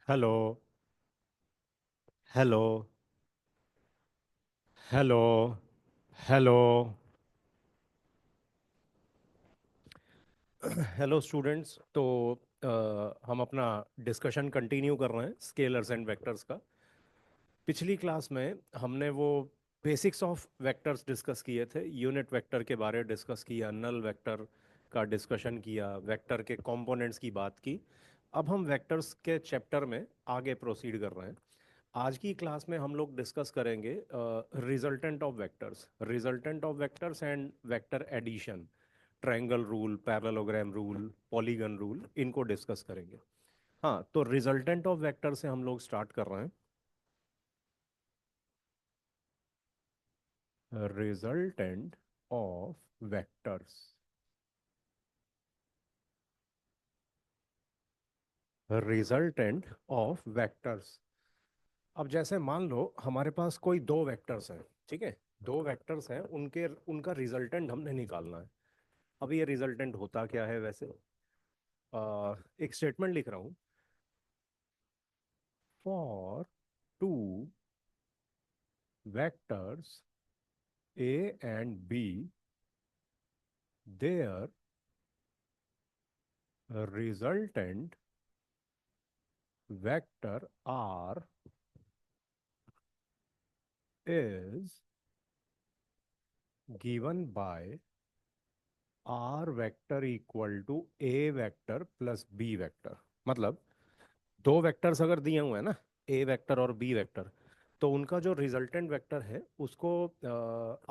Hello. Hello. Hello. Hello. Hello students. तो हम अपना डिस्कशन कंटिन्यू कर रहे हैं स्केलर्स एंड वेक्टर्स का। पिछली क्लास में हमने वो बेसिक्स ऑफ वेक्टर्स डिस्कस किए थे। यूनिट वेक्टर के बारे में डिस्कस किया, नल वेक्टर का डिस्कशन किया, वेक्टर के कंपोनेंट्स की बात की। अब हम वेक्टर्स के चैप्टर में आगे प्रोसीड कर रहे हैं। आज की क्लास में हम लोग डिस्कस करेंगे resultant of vectors and vector addition, triangle rule, parallelogram rule, polygon rule, इनको डिस्कस करेंगे। हाँ, तो रिजल्टेंट ऑफ वेक्टर से हम लोग स्टार्ट कर रहे हैं। Resultant of vectors. Resultant of vectors. अब जैसे मान लो हमारे पास कोई दो वेक्टर्स हैं, ठीक है। दो वेक्टर्स हैं, उनके उनका रिजल्टेंट हमने निकालना है। अब ये रिजल्टेंट होता क्या है वैसे? एक स्टेटमेंट लिख रहा हूं। For two vectors A and B, their resultant vector R is given by R vector equal to A vector plus B vector. मतलब दो वेक्टर्स अगर दिए हुए हैं ना, ए वेक्टर और बी वेक्टर, तो उनका जो रिजल्टेंट वेक्टर है उसको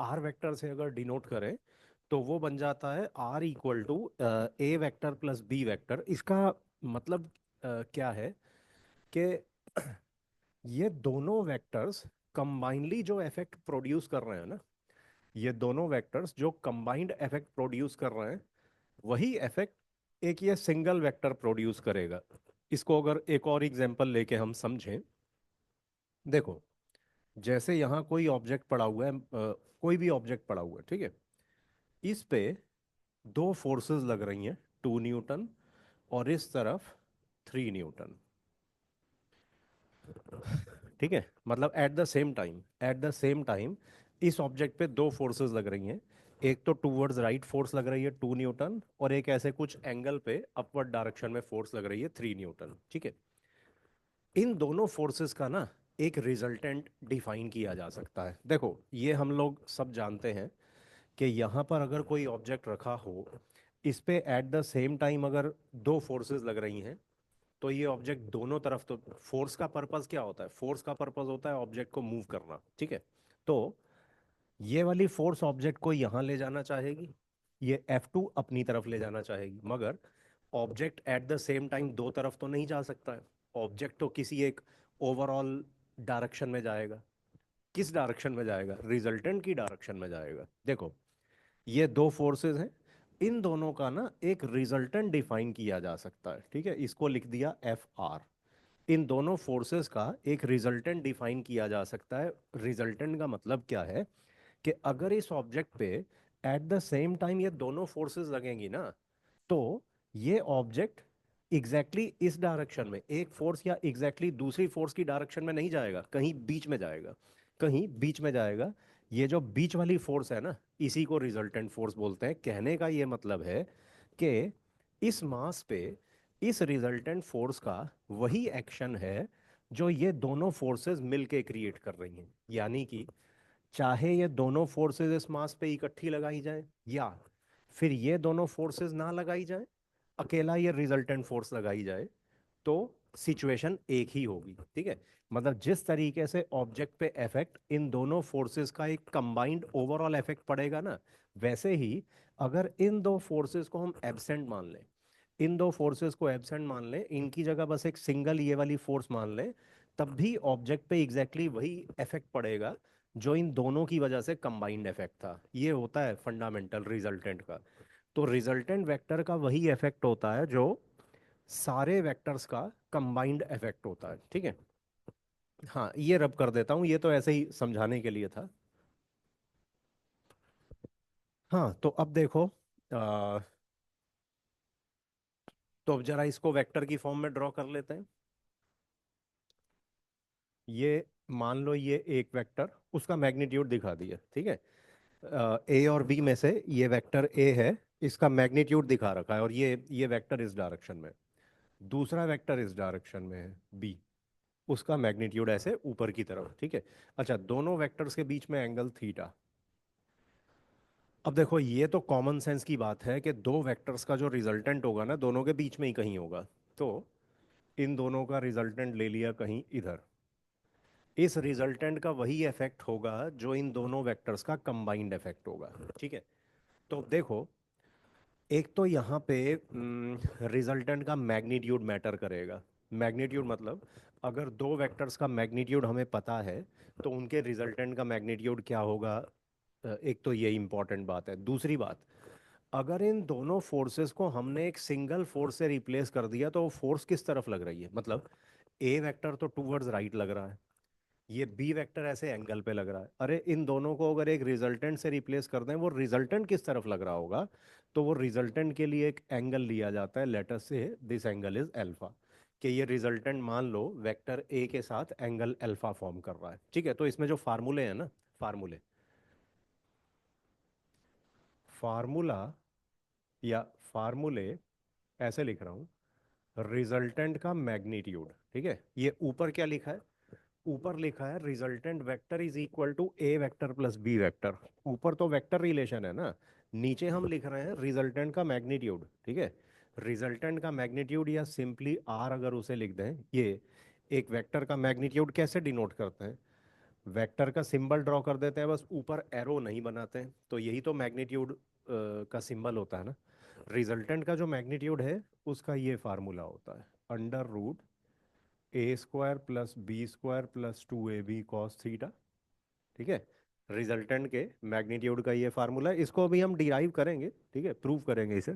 आर वेक्टर से अगर डिनोट करें तो वो बन जाता है R equal to A vector plus B vector. इसका मतलब क्या है कि ये दोनों वेक्टर्स कंबाइनली जो इफेक्ट प्रोड्यूस कर रहे हैं ना, ये दोनों वेक्टर्स जो कंबाइंड इफेक्ट प्रोड्यूस कर रहे हैं, वही इफेक्ट एक ये सिंगल वेक्टर प्रोड्यूस करेगा। इसको अगर एक और एग्जांपल लेके हम समझें, देखो, जैसे यहाँ कोई ऑब्जेक्ट पड़ा हुआ है, कोई भी ऑब्जेक्ट पड़ा हुआ है, ठीक है। इस पे दो फोर्सेस लग रही हैं, 2 न्यूटन, और इस तरफ 3 न्यूटन। ठीक है, मतलब एट द सेम टाइम इस ऑब्जेक्ट पे दो फोर्सेस लग रही हैं। एक तो टूवर्ड्स राइट फोर्स लग रही है 2 न्यूटन, और एक ऐसे कुछ एंगल पे अपवर्ड डायरेक्शन में फोर्स लग रही है 3 न्यूटन, ठीक है। इन दोनों फोर्सेस का ना एक रिजल्टेंट डिफाइन किया जा सकता है। देखो, ये हम लोग सब जानते हैं कि यहाँ पर अगर कोई ऑब्जेक्ट रखा हो, इस पे एट द सेम टाइम अगर दो फोर्सेस लग रही हैं, तो ये ऑब्जेक्ट दोनों तरफ, तो फोर्स का पर्पस क्या होता है? फोर्स का पर्पस होता है ऑब्जेक्ट को मूव करना, ठीक है। तो ये वाली फोर्स ऑब्जेक्ट को यहाँ ले जाना चाहेगी, ये F2 अपनी तरफ ले जाना चाहेगी, मगर object at the same time दो तरफ तो नहीं जा सकता है। ऑब्जेक्ट तो किसी एक ओवरऑल डायरेक्शन में जाएगा। किस डायरेक्शन में जाएगा? रिजल्टेंट की डायरेक्शन में जाएगा। देखो, ये दो फोर्सेस हैं, इन दोनों का ना एक रिजल्टेंट डिफाइन किया जा सकता है, ठीक है। इसको लिख दिया Fr। इन दोनों फोर्सेस का एक रिजल्टेंट डिफाइन किया जा सकता है। रिजल्टेंट का मतलब क्या है कि अगर इस ऑब्जेक्ट पे एट द सेम टाइम ये दोनों फोर्सेस लगेंगी ना, तो ये ऑब्जेक्ट एग्जैक्टली इस डायरेक्शन में एक फोर्स या एग्जैक्टली दूसरी फोर्स की डायरेक्शन में नहीं जाएगा, कहीं बीच में जाएगा। कहीं बीच में जाएगा। ये जो बीच वाली फोर्स है ना, इसी को रिजल्टेंट फोर्स बोलते हैं। कहने का ये मतलब है कि इस मास पे इस रिजल्टेंट फोर्स का वही एक्शन है जो ये दोनों फोर्सेस मिलके क्रिएट कर रही हैं। यानी कि चाहे ये दोनों फोर्सेस इस मास पे इकट्ठी लगाई जाए, या फिर ये दोनों फोर्सेस ना लगाई जाए, अकेला ये रिजल्टेंट फोर्स लगाई जाए, तो सिचुएशन एक ही होगी, ठीक है। मतलब जिस तरीके से ऑब्जेक्ट पे इफेक्ट इन दोनों फोर्सेस का एक कंबाइंड ओवरऑल इफेक्ट पड़ेगा ना, वैसे ही अगर इन दो फोर्सेस को हम एब्सेंट मान लें, इन दो फोर्सेस को एब्सेंट मान लें, इनकी जगह बस एक सिंगल ये वाली फोर्स मान लें, तब भी ऑब्जेक्ट पे एग्जैक्टली वही इफेक्ट पड़ेगा जो इन दोनों की वजह से कंबाइंड इफेक्ट था। ये होता है फंडामेंटल रिजल्टेंट का। तो रिजल्टेंट वेक्टर का वही इफेक्ट होता है जो सारे वेक्टर्स का कंबाइंड इफेक्ट होता है, ठीक है। हाँ, ये रब कर देता हूँ, ये तो ऐसे ही समझाने के लिए था। हाँ, तो अब देखो, तो अब जरा इसको वेक्टर की फॉर्म में ड्रॉ कर लेते हैं। ये मान लो ये एक वेक्टर, उसका मैग्नीट्यूड दिखा दिया, ठीक है। ए और बी में से ये वेक्टर ए है, इसका मैग्नीट्यूड दिखा रखा है, और ये वेक्टर इस डायरेक्शन में, दूसरा वेक्टर इस डायरेक्शन में है बी, उसका मैग्नीट्यूड ऐसे ऊपर की तरफ, ठीक है। अच्छा, दोनों वेक्टर्स के बीच में एंगल थीटा। अब देखो, ये तो कॉमन सेंस की बात है कि दो वेक्टर्स का जो रिजल्टेंट होगा ना, दोनों के बीच में ही कहीं होगा। तो इन दोनों का रिजल्टेंट ले लिया कहीं इधर, इस रिजल्टेंट का वही इफेक्ट होगा जो इन दोनों वेक्टर्स का कंबाइंड इफेक्ट होगा, ठीक है। तो देखो, एक तो यहाँ पे रिजल्टेंट का मैग्नीट्यूड मैटर करेगा। मैग्नीट्यूड मतलब अगर दो वेक्टर्स का मैग्नीट्यूड हमें पता है, तो उनके रिजल्टेंट का मैग्नीट्यूड क्या होगा। एक तो ये इंपॉर्टेंट बात है। दूसरी बात, अगर इन दोनों फोर्सेस को हमने एक सिंगल फोर्स से रिप्लेस कर दिया, तो वो फोर्स किस तरफ लग रही है, मतलब ए वेक्टर तो टूवर्ड्स राइट लग रहा है, ये बी वेक्टर ऐसे एंगल पे लग रहा है। अरे इन दोनों को अगर एक रिजल्टेंट से रिप्लेस कर दें, वो रिजल्टेंट किस तरफ लग रहा होगा, तो वो रिजल्टेंट के लिए एक एंगल लिया जाता है, लेट अस से दिस एंगल इज अल्फा, कि ये रिजल्टेंट मान लो वेक्टर ए के साथ एंगल अल्फा फॉर्म कर रहा है, ठीक है। तो इसमें जो फार्मूले हैं ना, फार्मूले, फार्मूला या फार्मूले ऐसे लिख रहा हूँ, रिजल्टेंट का मैग्नीट्यूड, ठीक है। ये ऊपर क्या लिखा है, ऊपर लिखा है resultant vector is equal to A vector plus B vector. ऊपर तो वेक्टर रिलेशन है ना, नीचे हम लिख रहे हैं रिजल्टेंट का मैग्नीट्यूड, ठीक है। रिजल्टेंट का मैग्नीट्यूड या सिंपली आर अगर उसे लिख दें, ये एक वेक्टर का मैग्नीट्यूड कैसे डिनोट करते हैं, वेक्टर का सिंबल ड्रॉ कर देते हैं, बस ऊपर एरो नहीं बनाते हैं, तो यही तो मैग्नीट्यूड का सिंबल होता है ना। रिजल्टेंट का जो मैग्नीट्यूड है, उसका ये फार्मूला होता है, अंडर रूट ए square plus B square plus 2ab cos theta, ठीक है। रिजल्टेंट के मैग्नीट्यूड का ये फार्मूला है, इसको अभी हम डिराइव करेंगे, ठीक है, प्रूव करेंगे इसे।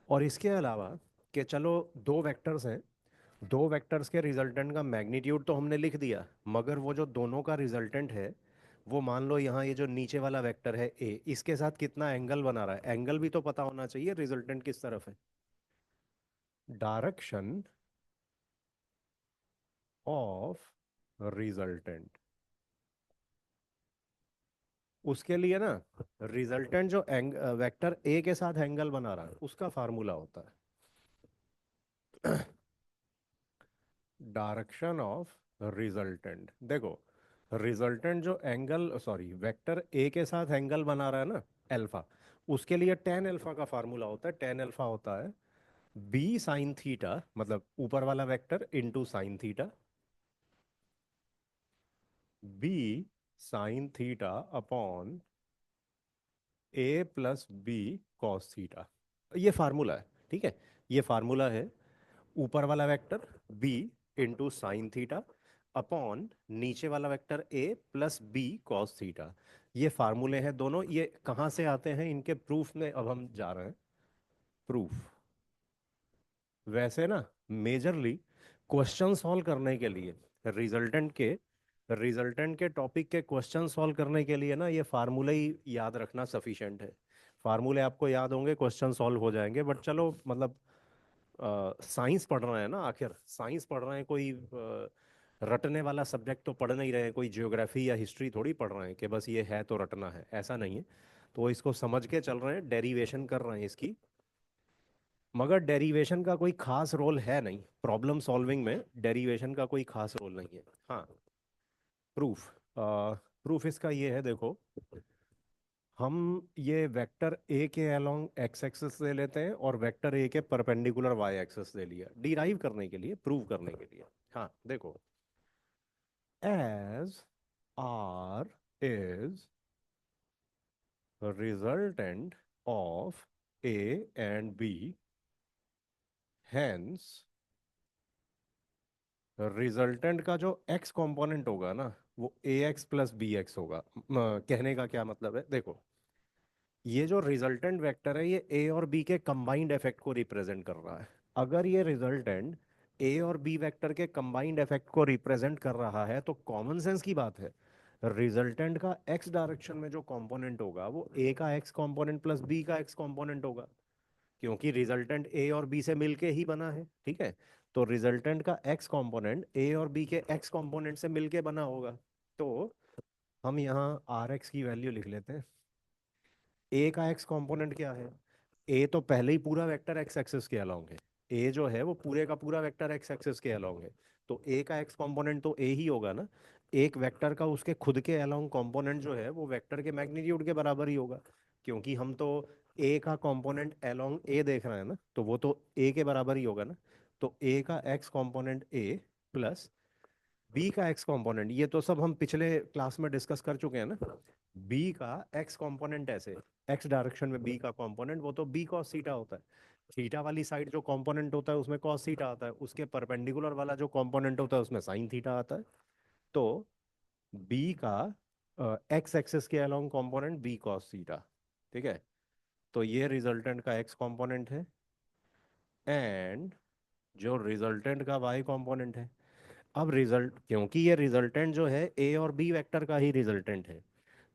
और इसके अलावा कि चलो दो वेक्टर्स हैं, दो वेक्टर्स के रिजल्टेंट का मैग्नीट्यूड तो हमने लिख दिया, मगर वो जो दोनों का रिजल्टेंट है, वो मान लो यहाँ ये जो नीचे वाला वेक्टर है ए, इसके साथ कितना एंगल बना रहा है, एंगल भी तो पता होना चाहिए, रिजल्टेंट किस तरफ है, डायरेक्शन ऑफ रिजल्टेंट। उसके लिए ना, रिजल्टेंट जो वेक्टर ए के साथ एंगल बना रहा है, उसका फार्मूला होता है डायरेक्शन ऑफ रिजल्टेंट। देखो, रिजल्टेंट जो एंगल, सॉरी, वेक्टर ए के साथ एंगल बना रहा है ना, अल्फा, उसके लिए टेन अल्फा का फार्मूला होता है। टेन अल्फा होता है बी साइन थीटा, मतलब ऊपर वाला vector into sine theta, b sine theta upon ए प्लस बी कॉस थीटा। ये फार्मूला है, ठीक है। ये फार्मूला है ऊपर वाला vector b into sine theta upon नीचे वाला वेक्टर ए प्लस बी कॉस थीटा। ये फार्मूले हैं दोनों, ये कहाँ से आते हैं, इनके प्रूफ में अब हम जा रहे हैं। प्रूफ, वैसे ना, मेजरली क्वेश्चन सॉल्व करने के लिए, रिजल्टेंट के रिजल्टेंट के टॉपिक के क्वेश्चन सॉल्व करने के लिए ना, ये फार्मूले ही याद रखना सफिशिएंट है। फार्मूले आपको याद होंगे, क्वेश्चन सॉल्व हो जाएंगे। बट चलो, मतलब साइंस पढ़ रहे हैं ना, आखिर साइंस पढ़ रहे हैं, कोई रटने वाला सब्जेक्ट तो पढ़ नहीं रहे हैं, कोई ज्योग्राफी या हिस्ट्री थोड़ी पढ़ रहे हैं कि बस ये है तो रटना है, ऐसा नहीं है। तो इसको समझ के चल रहे हैं, डेरिवेशन कर रहे हैं इसकी। मगर डेरिवेशन का कोई खास रोल है नहीं प्रॉब्लम सॉल्विंग में, डेरिवेशन का कोई खास रोल नहीं है। हाँ, प्रूफ, प्रूफ इसका ये है, देखो, हम ये वेक्टर ए के अलोंग एक्स एक्सिस ले लेते हैं और वेक्टर ए के परपेंडिकुलर वाई एक्सिस ले लिया, डिराइव करने के लिए, प्रूव करने के लिए। हाँ देखो, as R is resultant of A and B, hence resultant का जो एक्स कंपोनेंट होगा ना, वो A x plus B x होगा। कहने का क्या मतलब है, देखो, ये जो रिजल्टेंट वेक्टर है, ये ए और बी के कंबाइंड इफेक्ट को रिप्रेजेंट कर रहा है। अगर ये रिजल्टेंट ए और बी वेक्टर के कंबाइंड इफेक्ट को रिप्रेजेंट कर रहा है, तो कॉमन सेंस की बात है, रिजल्टेंट का एक्स डायरेक्शन में जो कंपोनेंट होगा, वो ए का एक्स कंपोनेंट प्लस बी का एक्स कंपोनेंट होगा, क्योंकि रिजल्टेंट ए और बी से मिलके ही बना है, ठीक है। तो रिजल्टेंट का एक्स कंपोनेंट ए और बी के एक्स कंपोनेंट से मिलके बना होगा। तो हम यहाँ आर एक्स की वैल्यू लिख लेते हैं। ए का एक्स कंपोनेंट क्या है? ए तो पहले ही पूरा वेक्टर एक्स एक्सिस के अलोंग है। ए जो है वो पूरे का पूरा वेक्टर एक्स एक्सिस के अलोंग है। तो ए का एक्स कंपोनेंट तो ए ही होगा ना। एक वेक्टर का उसके खुद के अलोंग कंपोनेंट जो है वो वेक्टर के मैग्नीट्यूड के बराबर ही होगा। क्योंकि हम तो ए का कंपोनेंट अलोंग ए देख रहे हैं ना, तो वो तो ए के बराबर ही होगा ना। तो ए का x component A plus B का एक्स कंपोनेंट, ये तो सब हम पिछले क्लास में डिस्कस कर चुके हैं ना। बी का एक्स कंपोनेंट ऐसे, एक्स डायरेक्शन में बी का कंपोनेंट वो तो बी कॉस थीटा होता है। थीटा वाली साइड जो कंपोनेंट होता है उसमें कॉस थीटा आता है, उसके परपेंडिकुलर वाला जो कंपोनेंट होता है उसमें साइन थीटा आता है। तो बी का एक्स एक्सिस के along component B cos theta. ठीक है। तो ये रिजल्टेंट का एक्स कंपोनेंट है। एंड जो रिजल्टेंट का वाई कंपोनेंट है। अब रिजल्ट, क्योंकि ये रिजल्टेंट जो है ए और बी वेक्टर का ही रिजल्टेंट है,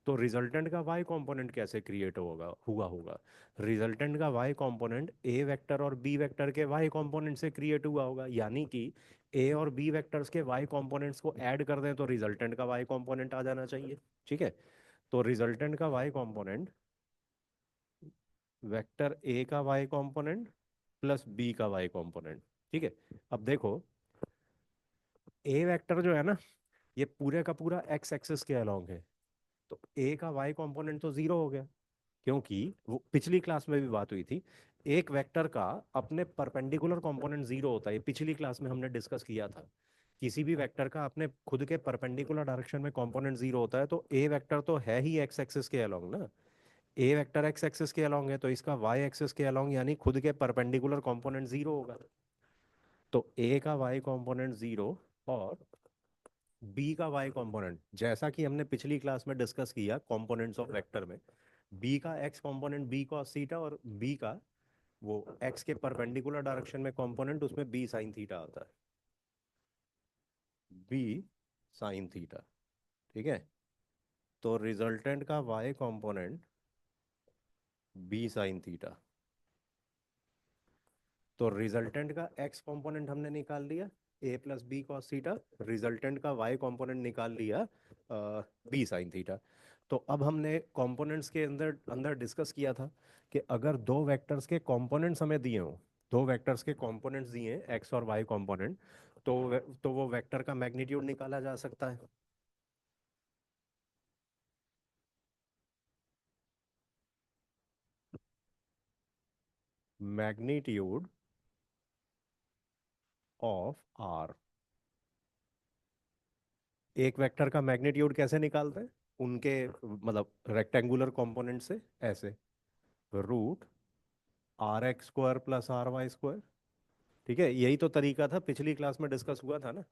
तो रिजल्टेंट का वाई कंपोनेंट कैसे क्रिएट होगा हुआ होगा? रिजल्टेंट का वाई कंपोनेंट ए वेक्टर और बी वेक्टर के वाई कंपोनेंट से क्रिएट हुआ होगा। यानी कि ए और बी वेक्टर्स के वाई कंपोनेंट्स को ऐड कर दें तो रिजल्टेंट का वाई कंपोनेंट आ जाना चाहिए। ठीक है। तो रिजल्टेंट का वाई कंपोनेंट वेक्टर ए का वाई कंपोनेंट प्लस बी का वाई कंपोनेंट। ठीक है। अब देखो, ए वेक्टर जो है ना, ये पूरे का पूरा एक्स एक्सिस के अलोंग है। तो ए का वाई कंपोनेंट तो जीरो हो गया, क्योंकि वो पिछली क्लास में भी बात हुई थी। एक वेक्टर का अपने परपेंडिकुलर कंपोनेंट जीरो होता है, ये पिछली क्लास में हमने डिस्कस किया था। किसी भी वेक्टर का अपने खुद के परपेंडिकुलर डायरेक्शन में कंपोनेंट जीरो होता है, तो ए वेक्टर तो है ही एक्स एक्सिस के अलोंग ना। ए वेक्टर एक्स एक्सिस के अलोंग है तो इसका वाई एक्सिस के अलोंग यानी खुद के परपेंडिकुलर कंपोनेंट जीरो होगा। तो ए का वाई कंपोनेंट जीरो और बी का वाई कंपोनेंट, जैसा कि हमने पिछली क्लास में डिस्कस किया कंपोनेंट्स ऑफ वेक्टर में, बी का x component B cos theta और बी का वो एक्स के परपेंडिकुलर डायरेक्शन में कंपोनेंट उसमें बी साइन थीटा आता है। B sine theta. ठीक है। तो रिजल्टेंट का y component B sine theta. तो रिजल्टेंट का एक्स कंपोनेंट हमने निकाल लिया A plus B cos theta, resultant का वाई कंपोनेंट निकाल लिया बी साइन थीटा। तो अब हमने कंपोनेंट्स के अंदर अंदर डिस्कस किया था कि अगर दो वेक्टर्स के कंपोनेंट्स हमें दिए हों, दो वेक्टर्स के कंपोनेंट्स दिए हैं एक्स और वाई कंपोनेंट, तो वो वेक्टर का मैग्नीट्यूड निकाला जा सकता है। Magnitude of R. एक वेक्टर का मैग्नीट्यूड कैसे निकालते हैं? उनके मतलब रेक्टेंगुलर कंपोनेंट से, ऐसे root R x square plus R y square. ठीक है, यही तो तरीका था, पिछली क्लास में डिस्कस हुआ था ना।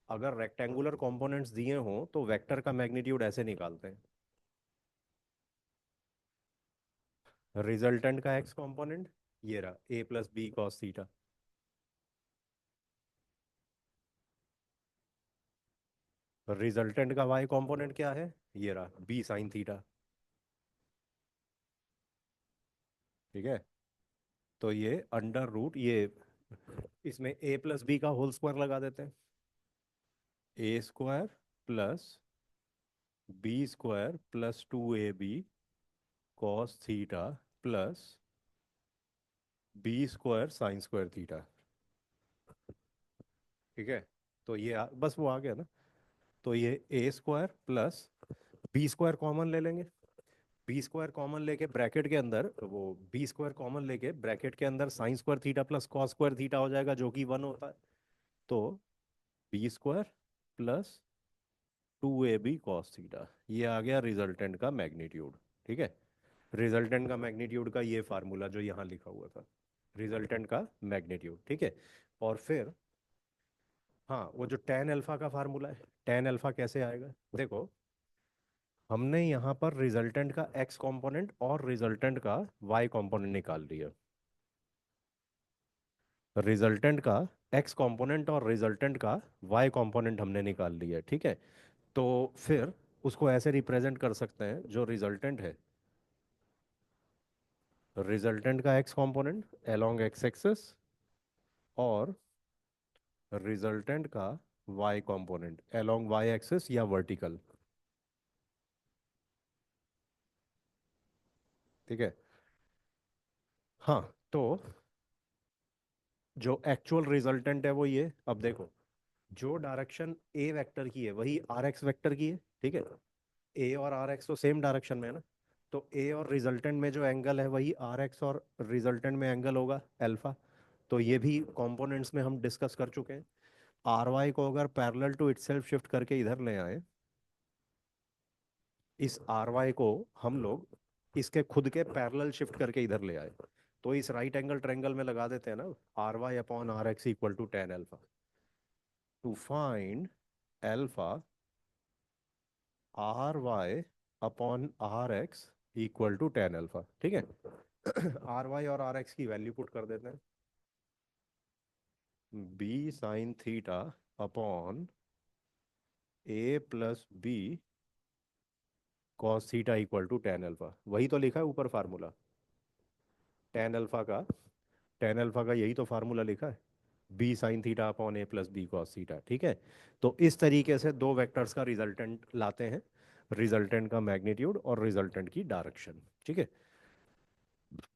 अगर रेक्टेंगुलर कंपोनेंट्स दिए हों तो वेक्टर का मैग्नीट्यूड ऐसे निकालते हैं। रिजल्टेंट का एक्स कंपोनेंट ये रहा a plus B cos theta. Resultant का वाई कंपोनेंट क्या है? ये रहा बी साइन थीटा। ठीक है। तो ये अंडर रूट ये, इसमें ए प्लस बी का होल स्क्वायर लगा देते हैं। A square plus B square plus two A B cos theta plus B square sine square theta. ठीक है। तो ये बस वो आ गया ना। तो ये a square plus B square common ले लेंगे। बी स्क्वायर कॉमन लेके ब्रैकेट के अंदर वो बी स्क्वायर कॉमन लेके ब्रैकेट के अंदर sine square theta plus cos square theta हो जाएगा, जो कि वन होता है। तो b square plus two A B cos theta, ये आ गया रिजल्टेंट का मैग्नीट्यूड। ठीक है। रिजल्टेंट का मैग्नीट्यूड का ये फार्मूला जो यहाँ लिखा हुआ था, रिजल्टेंट का मैग्नीट्यूड। ठीक है। और फिर हाँ, वो जो टेन अल्फा का फार्मूला है, टेन अल्फा कैसे आएगा? देखो, हमने यहाँ पर रिजल्टेंट का एक्स कंपोनेंट और रिजल्टेंट का वाई कंपोनेंट निकाल लिया। रिजल्टेंट का एक्स कंपोनेंट और रिजल्टेंट का वाई कंपोनेंट हमने निकाल लिया। ठीक है। तो फिर उसको ऐसे रिप्रेजेंट कर सकते हैं, जो रिजल्टेंट है, रिजल्टेंट का x component along x axis और रिजल्टेंट का y component along y axis या वर्टिकल। ठीक है। हाँ, तो जो एक्चुअल रिजल्टेंट है वो ये, अब देखो, जो डायरेक्शन ए वेक्टर की है वही आर एक्स वेक्टर की है। ठीक है। ए और आर एक्स तो सेम डायरेक्शन में है ना। तो ए और रिजल्टेंट में जो एंगल है वही आर एक्स और रिजल्टेंट में एंगल होगा अल्फा। तो ये भी कंपोनेंट्स में हम डिस्कस कर चुके हैं। आर वाई को अगर पैरेलल टू इटसेल्फ शिफ्ट करके इधर ले आए, इस आर वाई को हम लोग इसके खुद के पैरेलल शिफ्ट करके इधर ले आए, तो इस राइट एंगल ट्रायंगल में लगा देते हैं ना, R y upon R x equal to tan alpha. To find alpha, R y upon R x equal to tan alpha. ठीक है। आर वाई और आर एक्स की वैल्यू पुट कर देते हैं। B sine theta upon A plus B cos theta equal to tan alpha, वही तो लिखा है ऊपर फार्मूला। टेन अल्फा का, टेन अल्फा का यही तो फार्मूला लिखा है, बी साइन थीटा अपॉन ए प्लस बी कॉस थीटा। ठीक है। तो इस तरीके से दो वेक्टर्स का रिजल्टेंट लाते हैं, रिजल्टेंट का मैग्नीट्यूड और रिजल्टेंट की डायरेक्शन। ठीक है।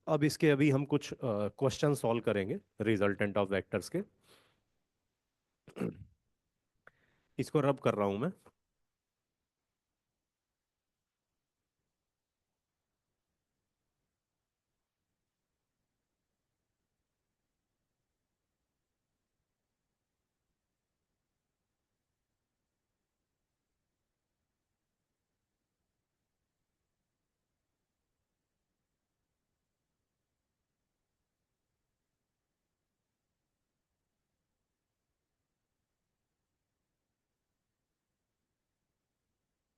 अब इसके अभी हम कुछ क्वेश्चन सॉल्व करेंगे रिजल्टेंट ऑफ वेक्टर्स के। इसको रब कर रहा हूं मैं।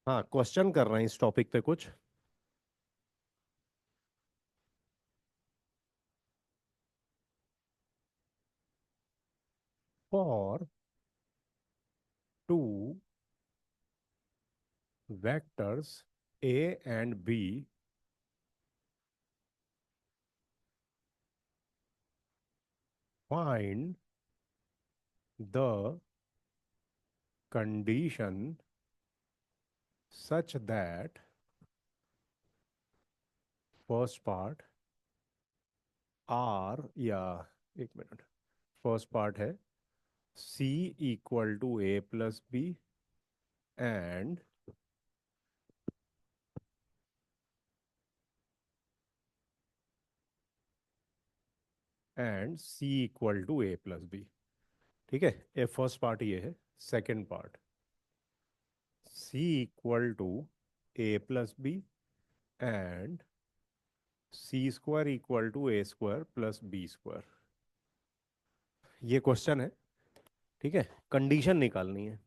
हाँ, क्वेश्चन कर रहे हैं इस टॉपिक पे कुछ। For two vectors A and B, find the condition such that, first part R, या एक मिनट, फर्स्ट पार्ट है c equal to A plus b and c equal to A plus B. ठीक है, ये first part ये है। Second part, c equal to A plus b and c square equal to a square plus B square. ये question है। ठीक है, condition निकालनी है।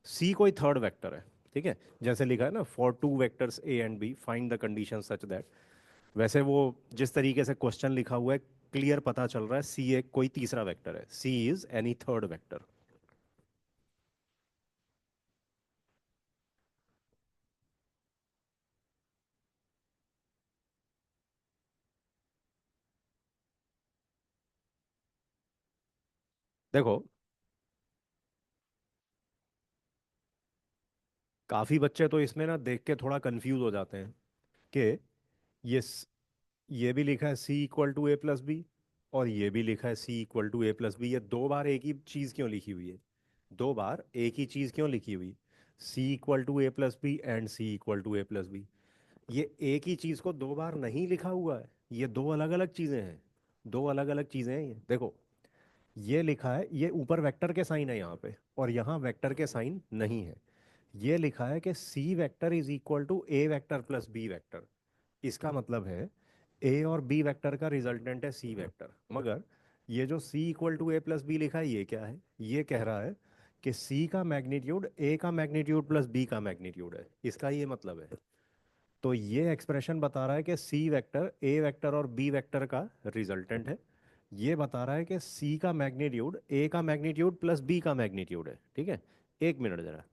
सी कोई थर्ड वेक्टर है। ठीक है, जैसे लिखा है ना, for two vectors A and B find the condition such that, वैसे वो जिस तरीके से क्वेश्चन लिखा हुआ है, क्लियर पता चल रहा है सी एक कोई तीसरा वेक्टर है, सी इज एनी थर्ड वेक्टर। देखो, काफी बच्चे तो इसमें ना देख के थोड़ा कंफ्यूज हो जाते हैं कि ये स- ये भी लिखा है c equal to A plus b, और ये भी लिखा है c equal to A plus b, ये दो बार एक ही चीज क्यों लिखी हुई है? दो बार एक ही चीज क्यों लिखी हुई? C equal to A plus b and c equal to A plus b, ये एक ही चीज को दो बार नहीं लिखा हुआ है, ये दो अलग अलग चीजें हैं। दो अलग अलग चीजें हैं ये, देखो। ये लिखा है, ये ऊपर वेक्टर के साइन है यहाँ पे, और यहाँ वेक्टर के साइन नहीं है। ये लिखा है कि c vector is equal to A vector plus B vector. इसका मतलब है ए और बी वेक्टर का रिजल्टेंट है सी वेक्टर। मगर ये जो c equal to A plus b लिखा है, ये क्या है? ये कह रहा है कि सी का मैग्नीट्यूड ए का मैग्नीट्यूड प्लस बी का मैग्नीट्यूड है, इसका ये मतलब है। तो ये एक्सप्रेशन बता रहा है कि सी वेक्टर ए वेक्टर और बी वेक्टर का रिजल्टेंट है। ये बता रहा है कि सी का मैग्नीट्यूड ए का मैग्नीट्यूड प्लस बी का मैग्नीट्यूड है। ठीक है, एक मिनट जरा।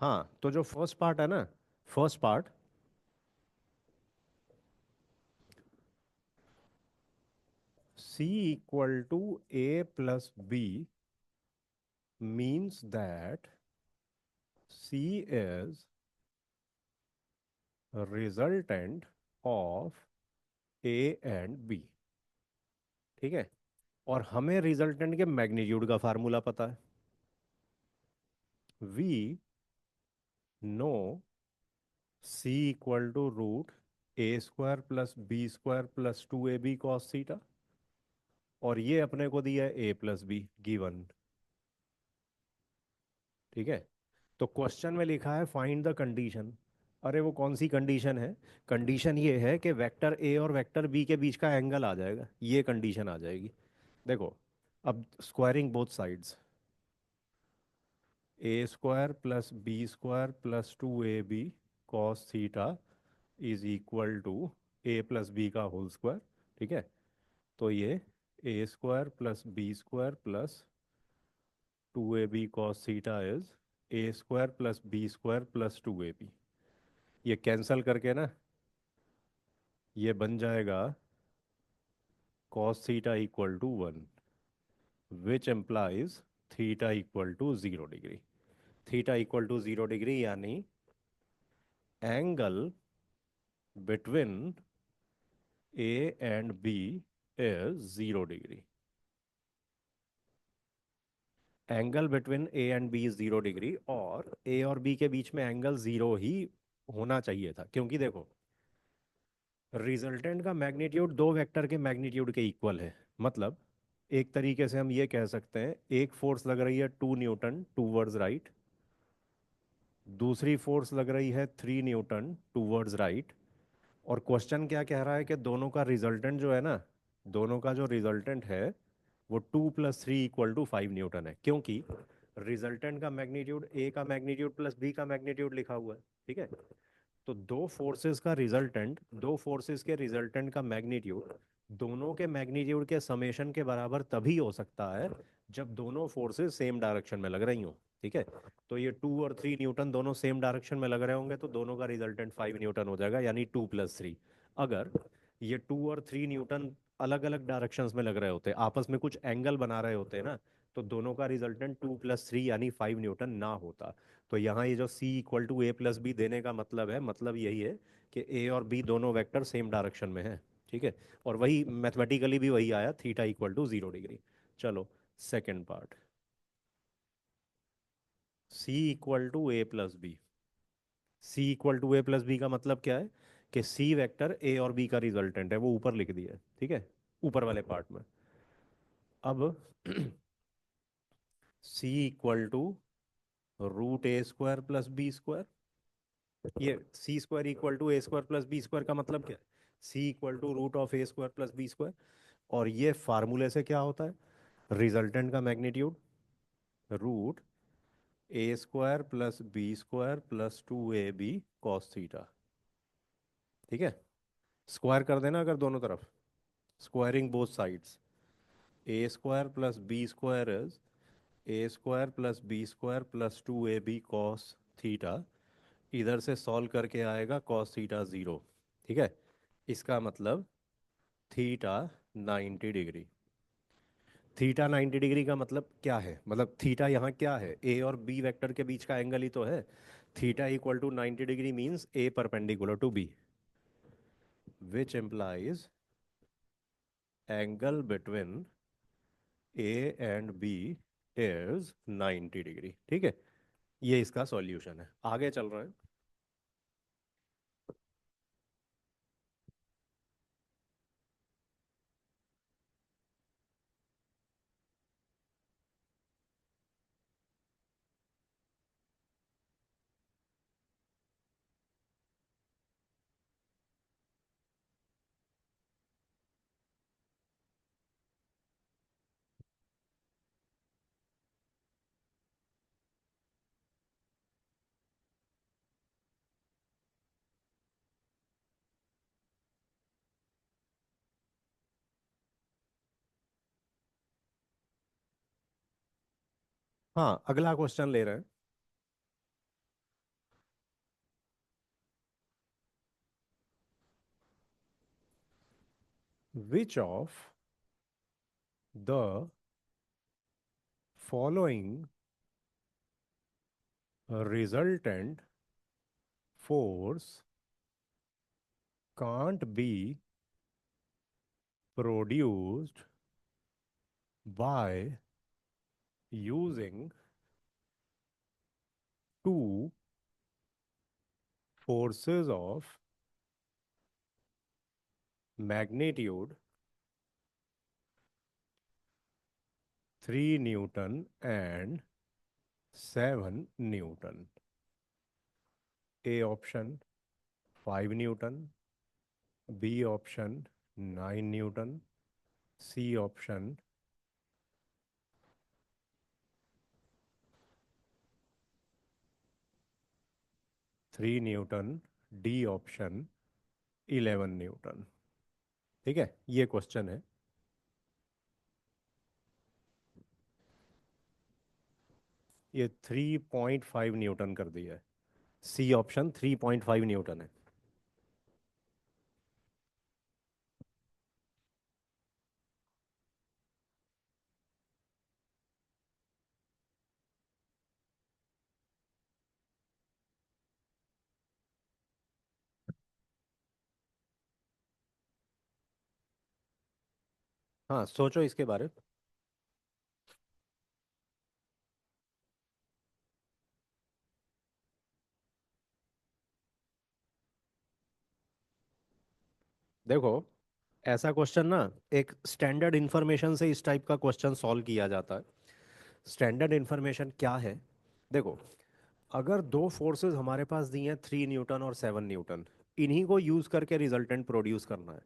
हाँ, तो जो फर्स्ट पार्ट है ना, first part, C equal to A plus B means that C is resultant of A and B। ठीक है, और हमें रिजल्टेंट के मैग्नीट्यूड का फार्मूला पता है। We know C equal to root A square plus B square plus 2ab cos theta, और ये अपने को दिया है a प्लस बी गिवन। ठीक है, तो क्वेश्चन में लिखा है फाइंड द कंडीशन। अरे वो कौन सी कंडीशन है? कंडीशन ये है कि वेक्टर ए और वेक्टर बी के बीच का एंगल आ जाएगा, ये कंडीशन आ जाएगी। देखो, अब squaring both sides, a square plus B square plus 2ab cos theta is equal to A plus B का होल स्क्वायर। ठीक है, तो ये a square plus B square plus 2ab cos theta is A square plus B square plus 2ab। ये cancel करके ना, ये बन जाएगा cos theta equal to 1, which implies theta equal to 0 degree. Theta equal to 0 degree यानी angle between A and B is 0 degree. Angle between A and B is 0 degree, और A और B के बीच में एंगल जीरो ही होना चाहिए था, क्योंकि देखो रिजल्टेंट का मैग्नीट्यूड दो वेक्टर के मैग्नीट्यूड के इक्वल है। मतलब एक तरीके से हम ये कह सकते हैं, एक फोर्स लग रही है 2 न्यूटन टूवर्ड्स राइट, दूसरी फोर्स लग रही है 3 न्यूटन टूवर्ड्स राइट, और क्वेश्चन क्या कह रहा है कि दोनों का रिजल्टेंट जो है ना, दोनों का जो रिजल्टेंट है वो 2 + 3 = 5 न्यूटन है, क्योंकि रिजल्टेंट का मैग्नीट्यूड ए का मैग्नीट्यूड प्लस बी का मैग्नीट्यूड लिखा हुआ है। ठीक है, तो दो फोर्सेस का रिजल्टेंट, दो फोर्सेस के रिजल्टेंट का मैग्नीट्यूड दोनों के मैग्नीट्यूड के समेशन के बराबर तभी हो सकता है जब दोनों फोर्सेस सेम डायरेक्शन में लग रही हो। ठीक है, तो ये 2 और 3 न्यूटन दोनों सेम डायरेक्शन में लग रहे होंगे, तो दोनों का रिजल्टेंट 5 न्यूटन हो जाएगा, यानी 2 + 3। अगर ये 2 और 3 न्यूटन अलग अलग डायरेक्शंस में लग रहे होते, आपस में कुछ एंगल बना रहे होते ना, तो दोनों का रिजल्टेंट 2 + 3 यानी 5 न्यूटन ना होता। तो यहाँ ये जो C equal to A plus B देने का मतलब है, मतलब यही है कि ए और बी दोनों वेक्टर सेम डायरेक्शन में है। ठीक है, और वही मैथमेटिकली भी वही आया, थीटा इक्वल टू 0 डिग्री। चलो, second part, C equal to A plus B. C equal to A plus B का मतलब क्या है? कि सी वेक्टर ए और बी का रिजल्टेंट है, वो ऊपर लिख दिया है। ठीक है, ऊपर वाले पार्ट में। अब C equal to root A square plus B square. ये c square equal to a square plus B square का मतलब क्या है? C equal to root of a square plus B square. और ये फार्मूले से क्या होता है? रिजल्टेंट का मैग्नीट्यूड रूट ए square plus B square plus 2ab cos theta. ठीक है, स्क्वायर कर देना अगर दोनों तरफ, squaring both sides, a square plus B square is A square plus B square plus 2ab cos theta. इधर से सॉल्व करके आएगा कॉस थीटा 0। ठीक है, इसका मतलब थीटा 90 डिग्री। थीटा 90 डिग्री का मतलब क्या है? मतलब थीटा यहाँ क्या है? ए और बी वेक्टर के बीच का एंगल ही तो है। Theta equal to 90 degree means A perpendicular to B, which implies angle between A and B is 90 degree. ठीक है, ये इसका सॉल्यूशन है। आगे चल रहे हैं। हाँ, अगला क्वेश्चन ले रहे हैं। Which of the following resultant force can't be produced by using two forces of magnitude 3 Newton and 7 Newton. A option 5 Newton, B option 9 Newton, C option 3 Newton, D option 11 Newton. ठीक है, ये question है। ये 3.5 Newton कर दिया है। C option 3.5 Newton है। हाँ, सोचो इसके बारे में। देखो, ऐसा क्वेश्चन ना, एक स्टैंडर्ड इंफॉर्मेशन से इस टाइप का क्वेश्चन सॉल्व किया जाता है। स्टैंडर्ड इंफॉर्मेशन क्या है? देखो, अगर दो फोर्सेस हमारे पास दी हैं 3 न्यूटन और 7 न्यूटन, इन्हीं को यूज करके रिजल्टेंट प्रोड्यूस करना है।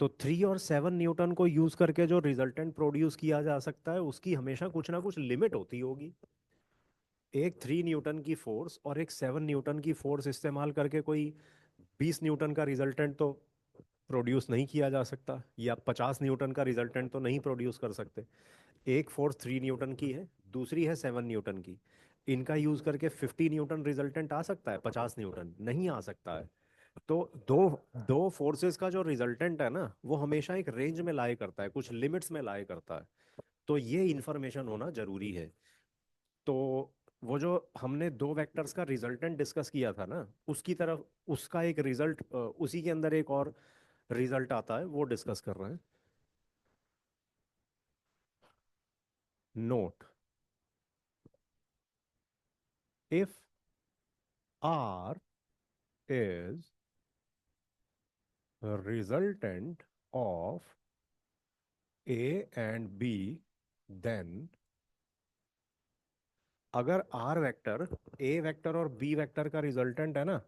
तो 3 और 7 न्यूटन को यूज करके जो रिजल्टेंट प्रोड्यूस किया जा सकता है उसकी हमेशा कुछ ना कुछ लिमिट होती होगी। एक 3 न्यूटन की फोर्स और एक 7 न्यूटन की फोर्स इस्तेमाल करके कोई 20 न्यूटन का रिजल्टेंट तो प्रोड्यूस नहीं किया जा सकता, या 50 न्यूटन का रिजल्टेंट तो नहीं प्रोड्यूस कर सकते। एक फोर्स 3 न्यूटन की है, दूसरी है 7 न्यूटन की। इनका यूज करके 50 न्यूटन रिजल्टेंट आ सकता है? 50 न्यूटन नहीं आ सकता है। तो दो दो फोर्सेस का जो रिजल्टेंट है ना, वो हमेशा एक रेंज में लाई करता है, कुछ लिमिट्स में लाई करता है। तो ये इंफॉर्मेशन होना जरूरी है। तो वो जो हमने दो वेक्टर्स का रिजल्टेंट डिस्कस किया था ना, उसकी तरफ उसका एक रिजल्ट, उसी के अंदर एक और रिजल्ट आता है, वो डिस्कस कर रहे हैं। Note, if R is resultant of A and B, then अगर R वेक्टर A वेक्टर और B वेक्टर का रिजल्टेंट है ना,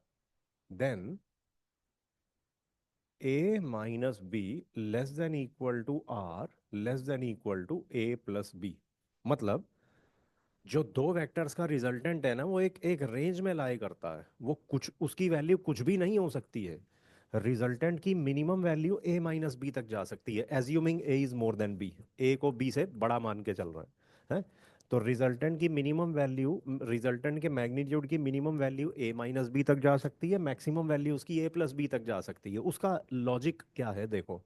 then A minus B less than equal to R less than equal to A plus B. मतलब जो दो vectors का resultant है ना, वो एक एक रेंज में लाई करता है, वो कुछ उसकी वैल्यू कुछ भी नहीं हो सकती है। रिजल्टेंट की minimum value a minus B तक जा सकती है, assuming a is more than b। a को b से बड़ा मान के चल रहा है। तो रिजल्टेंट की मिनिमम वैल्यू, रिजल्टेंट के मैग्नीट्यूड की minimum value a minus B तक जा सकती है, मैक्सिमम वैल्यू उसकी a प्लस बी तक जा सकती है। उसका लॉजिक क्या है देखो।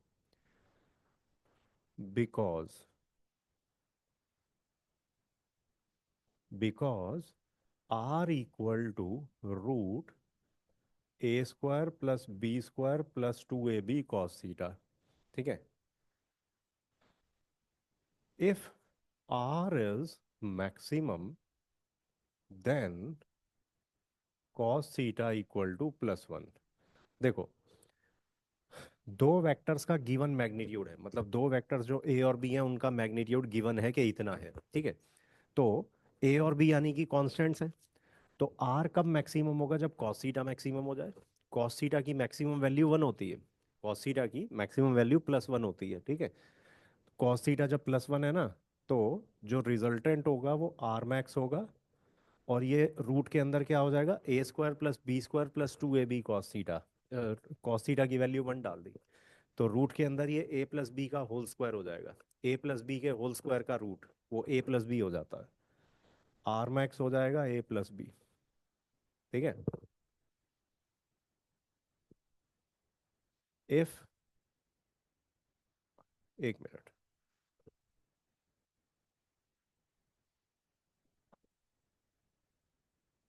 Because because r equal to root A square plus B square plus 2ab cos theta. ठीक है। If r is maximum, then cos theta equal to +1। देखो, दो वेक्टर्स का गिवन मैग्नीट्यूड है, मतलब दो वेक्टर्स जो a और b हैं उनका मैग्नीट्यूड गिवन है कि इतना है। ठीक है। तो a और b यानी कि कांस्टेंट्स हैं। तो r कब मैक्सिमम होगा? जब cos थीटा मैक्सिमम हो जाए। cos थीटा की मैक्सिमम वैल्यू 1 होती है। cos थीटा की मैक्सिमम वैल्यू +1 होती है। ठीक है। cos थीटा जब +1 है ना, तो जो रिजल्टेंट होगा वो आर मैक्स होगा। और ये रूट के अंदर क्या हो जाएगा? A square plus B square plus 2ab cos theta. Cos theta की वैल्यू 1 डाल दी, तो रूट के अंदर ये a प्लस बी का होल स्क्वायर हो जाएगा। a प्लस बी के होल स्क्वायर का रूट वो a प्लस बी हो जाता है। आर मैक्स हो जाएगा a प्लस बी। ठीक है। इफ एक मिनट।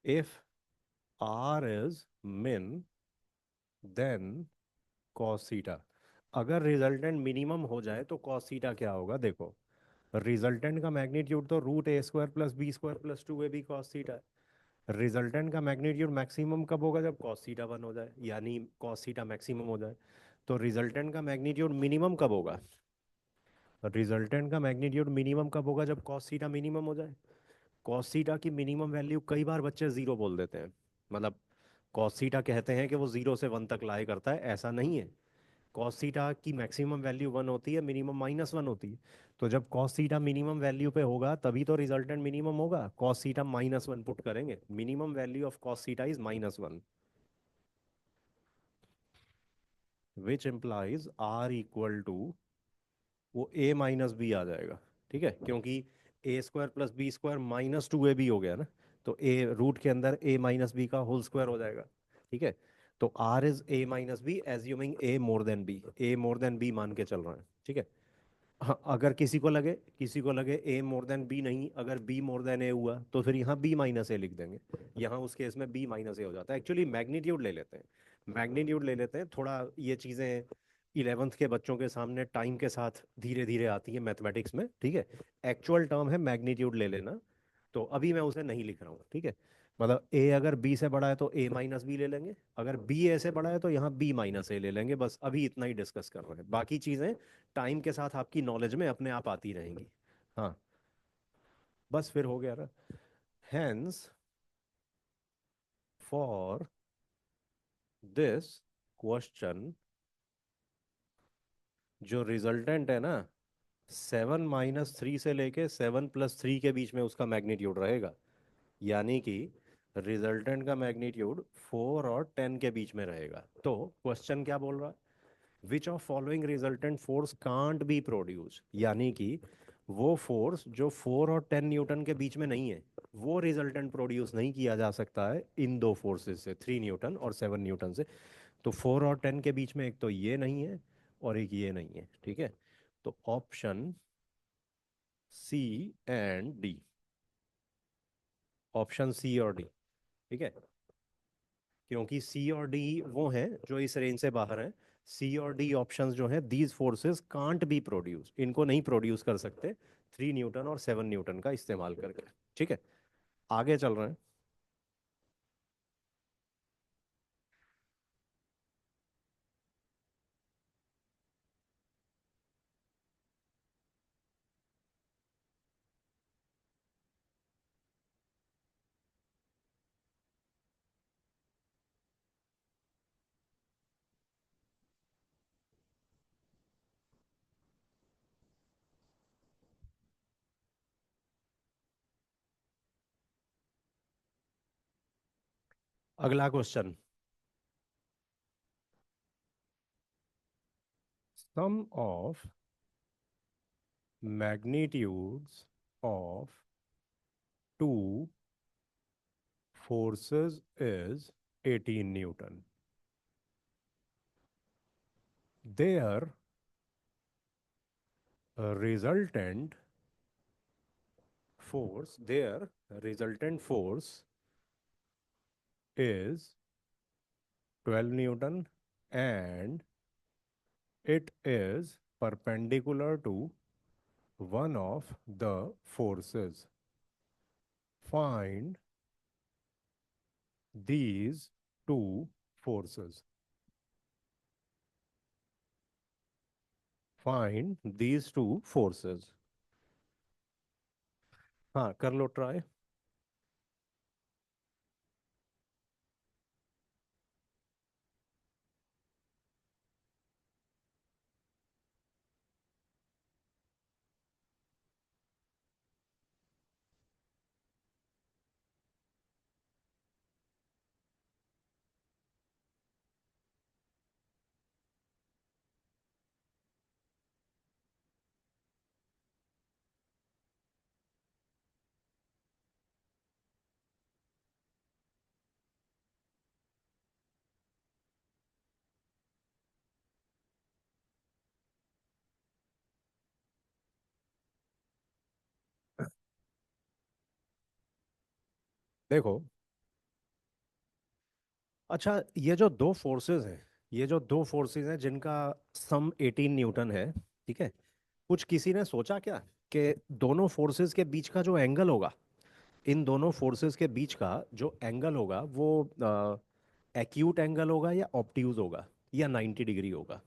इफ आर इज मिन देन कॉस थीटा। अगर रिजल्टेंट मिनिमम हो जाए तो कॉस थीटा क्या होगा, देखो। रिजल्टेंट का मैग्नीट्यूड तो root A square plus B square plus two A B cos theta है। रिजल्टेंट का मैग्नीट्यूड मैक्सिमम कब होगा, जब कॉस थीटा वन हो जाए, यानी कॉस थीटा मैक्सिमम हो जाए। तो रिजल्टेंट का मैग्नीट्यूड मिनिमम कब होगा, रिजल्टेंट का मैग्नीट्यूड मिनिमम कब होगा, जब कॉस थीटा मिनिमम हो जाए। कॉस थीटा की मिनिमम वैल्यू कई बार बच्चे जीरो बोल देते हैं, मतलब कॉस थीटा कहते हैं कि वो जीरो से वन तक लाई करता है, ऐसा नहीं है। कॉस थीटा की मैक्सिमम वैल्यू वन होती है, मिनिमम माइनस वन होती है। तो जब कॉस थीटा मिनिमम वैल्यू पे होगा तभी तो रिजल्टेंट मिनिमम होगा। Cos theta minus one put करेंगे, minimum value of cos theta is minus one, which implies R equal to, वो ए माइनस बी आ जाएगा। ठीक है, क्योंकि a square plus B square minus two A b हो गया ना, तो ए रूट के अंदर ए माइनस बी का होल स्क्वायर हो जाएगा। ठीक है, तो R is a minus b assuming A more than B, A more than B मान के चल रहा है। ठीक है। हाँ, अगर किसी को लगे ए मोर देन बी नहीं, अगर बी मोर देन ए हुआ तो फिर यहाँ बी माइनस ए लिख देंगे। यहाँ उस केस में बी माइनस ए हो जाता है। एक्चुअली मैग्नीट्यूड ले लेते हैं, मैग्नीट्यूड ले लेते हैं, थोड़ा ये चीज़ें इलेवेंथ के बच्चों के सामने टाइम के साथ धीरे धीरे आती है मैथमेटिक्स में। ठीक है, एक्चुअल टर्म है मैग्नीट्यूड ले लेना, तो अभी मैं उसे नहीं लिख रहा हूँ। ठीक है, मतलब ए अगर बी से बड़ा है तो ए माइनस बी ले लेंगे, अगर बी ए से बड़ा है तो यहाँ बी माइनस ए ले लेंगे, बस अभी इतना ही डिस्कस कर रहे हैं, बाकी चीज़ें टाइम के साथ आपकी नॉलेज में अपने आप आती रहेंगी। हाँ, बस फिर हो गया ना। हेंस फॉर दिस क्वेश्चन, जो रिजल्टेंट है ना, 7 - 3 से लेके 7 + 3 के बीच में उसका मैग्नीट्यूड रहेगा, यानी कि रिजल्टेंट का मैग्नीट्यूड 4 और 10 के बीच में रहेगा। तो क्वेश्चन क्या बोल रहा है, which of following resultant force can't be produce, यानी कि वो फोर्स जो 4 और 10 न्यूटन के बीच में नहीं है, वो रिजल्टेंट प्रोड्यूस नहीं किया जा सकता है इन दो फोर्सेस से, 3 न्यूटन और 7 न्यूटन से। तो 4 और 10 के बीच में एक तो ये नहीं है और एक ये नहीं है। ठीक है, तो option C and D, option C और डी। ठीक है, क्योंकि सी और डी वो हैं जो इस रेंज से बाहर हैं। सी और डी ऑप्शंस जो हैं, these forces can't be produce, इनको नहीं प्रोड्यूस कर सकते 3 न्यूटन और 7 न्यूटन का इस्तेमाल करके। ठीक है, आगे चल रहे हैं। अगला question, sum of magnitudes of two forces is 18 newton, their resultant their resultant force is 12 Newton and it is perpendicular to one of the forces. Find these two forces. Find these two forces. हाँ, कर लो try. देखो, अच्छा, ये जो दो forces हैं, ये जो दो फोर्सेस हैं जिनका सम 18 न्यूटन है, ठीक है, कुछ किसी ने सोचा क्या कि दोनों फोर्सेस के बीच का जो एंगल होगा, इन दोनों फोर्सेस के बीच का जो एंगल होगा वो एक्यूट एंगल होगा या ऑब्ट्यूज होगा या 90 डिग्री होगा?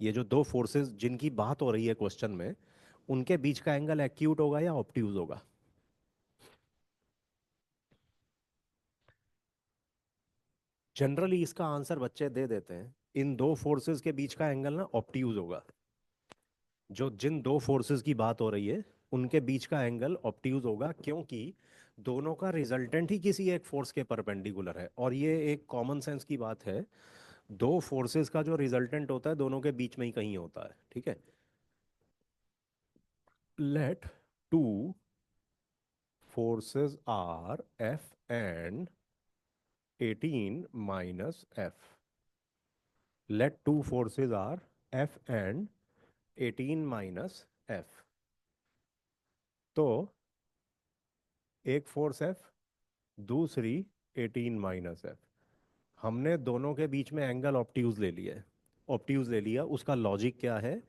ये जो दो फोर्सेस जिनकी बात हो रही है क्वेश्चन में, उनके बीच का एंगल एक्यूट होगा या ऑब्ट्यूज होगा? जनरली इसका आंसर बच्चे दे देते हैं, इन दो फोर्सेस के बीच का एंगल ना ऑब्ट्यूज होगा। जो जिन दो फोर्सेस की बात हो रही है, उनके बीच का एंगल ऑब्ट्यूज होगा, क्योंकि दोनों का रिजल्टेंट ही किसी एक फोर्स के परपेंडिकुलर है। और ये एक कॉमन सेंस की बात है, दो फोर्सेस का जो रिजल्टेंट होता है दोनों के बीच में ही कहीं होता है, ठीक है। Let two forces are F and 18 - f। Let two forces are F and 18 - f। तो एक फोर्स एफ, दूसरी 18 - f। हमने दोनों के बीच में एंगल ऑब्ट्यूज ले लिया है। ऑब्ट्यूज ले लिया, उसका लॉजिक क्या है?